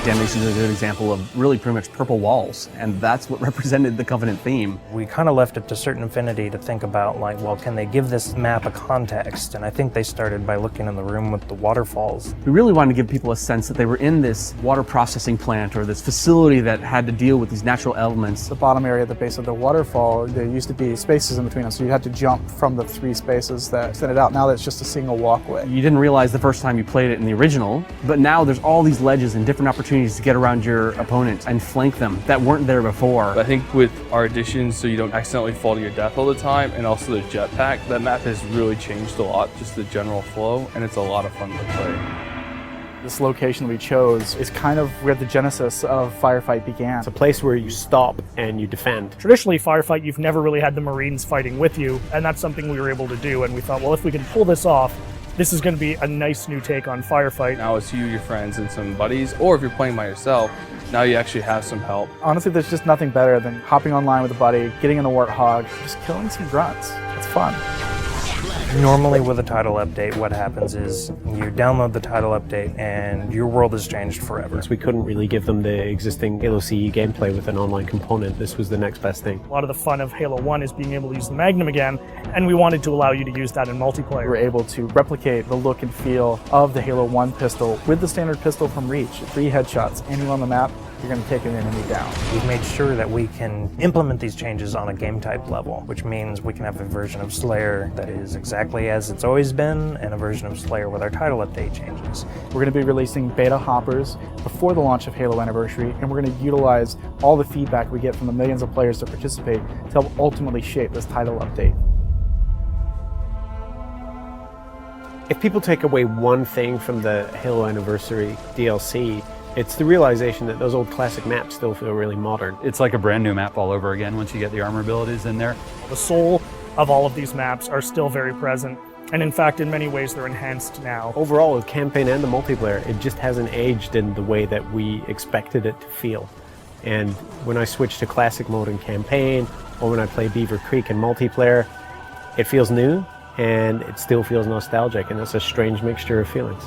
S11: Damnation is a good example of really pretty much purple walls, and that's what represented the Covenant theme.
S15: We kind of left it to certain affinity to think about, like, well, can they give this map a context? And I think they started by looking in the room with the waterfalls.
S11: We really wanted to give people a sense that they were in this water processing plant or this facility that had to deal with these natural elements.
S4: The bottom area at the base of the waterfall, there used to be spaces in between them, so you had to jump from the 3 spaces that extended out. Now that's just a single walkway.
S11: You didn't realize the first time you played it in the original, but now there's all these ledges and different opportunities to get around your opponent and flank them that weren't there before.
S26: I think with our additions, so you don't accidentally fall to your death all the time, and also the jetpack, that map has really changed a lot, just the general flow, and it's a lot of fun to play.
S4: This location we chose is kind of where the genesis of Firefight began.
S9: It's a place where you stop and you defend.
S10: Traditionally, Firefight, you've never really had the Marines fighting with you, and that's something we were able to do, and we thought, well, if we can pull this off, this is going to be a nice new take on Firefight.
S26: Now it's you, your friends, and some buddies, or if you're playing by yourself,
S11: Now you actually have some help.
S4: Honestly, there's just nothing better than hopping online with a buddy, getting in the Warthog, just killing some grunts. It's fun.
S15: Normally with a title update, what happens is you download the title update and your world has changed forever.
S9: So we couldn't really give them the existing Halo CE gameplay with an online component. This was the next best thing.
S10: A lot of the fun of Halo 1 is being able to use the Magnum again, and we wanted to allow you to use that in multiplayer.
S4: We're able to replicate the look and feel of the Halo 1 pistol with the standard pistol from Reach. 3 headshots, anywhere on the map, you're going to take an enemy down.
S15: We've made sure that we can implement these changes on a game type level, which means we can have a version of Slayer that is exactly as it's always been, and a version of Slayer with our title update changes.
S4: We're going to be releasing beta hoppers before the launch of Halo Anniversary, and we're going to utilize all the feedback we get from the millions of players that participate to help ultimately shape this title update.
S9: If people take away one thing from the Halo Anniversary DLC, it's the realization that those old classic maps still feel really modern.
S12: It's like a brand new map all over again once you get the armor abilities in there.
S10: The soul of all of these maps are still very present, and in fact, in many ways, they're enhanced now.
S9: Overall, with campaign and the multiplayer, it just hasn't aged in the way that we expected it to feel. And when I switch to classic mode in campaign, or when I play Beaver Creek in multiplayer, it feels new, and it still feels nostalgic, and it's a strange mixture of feelings.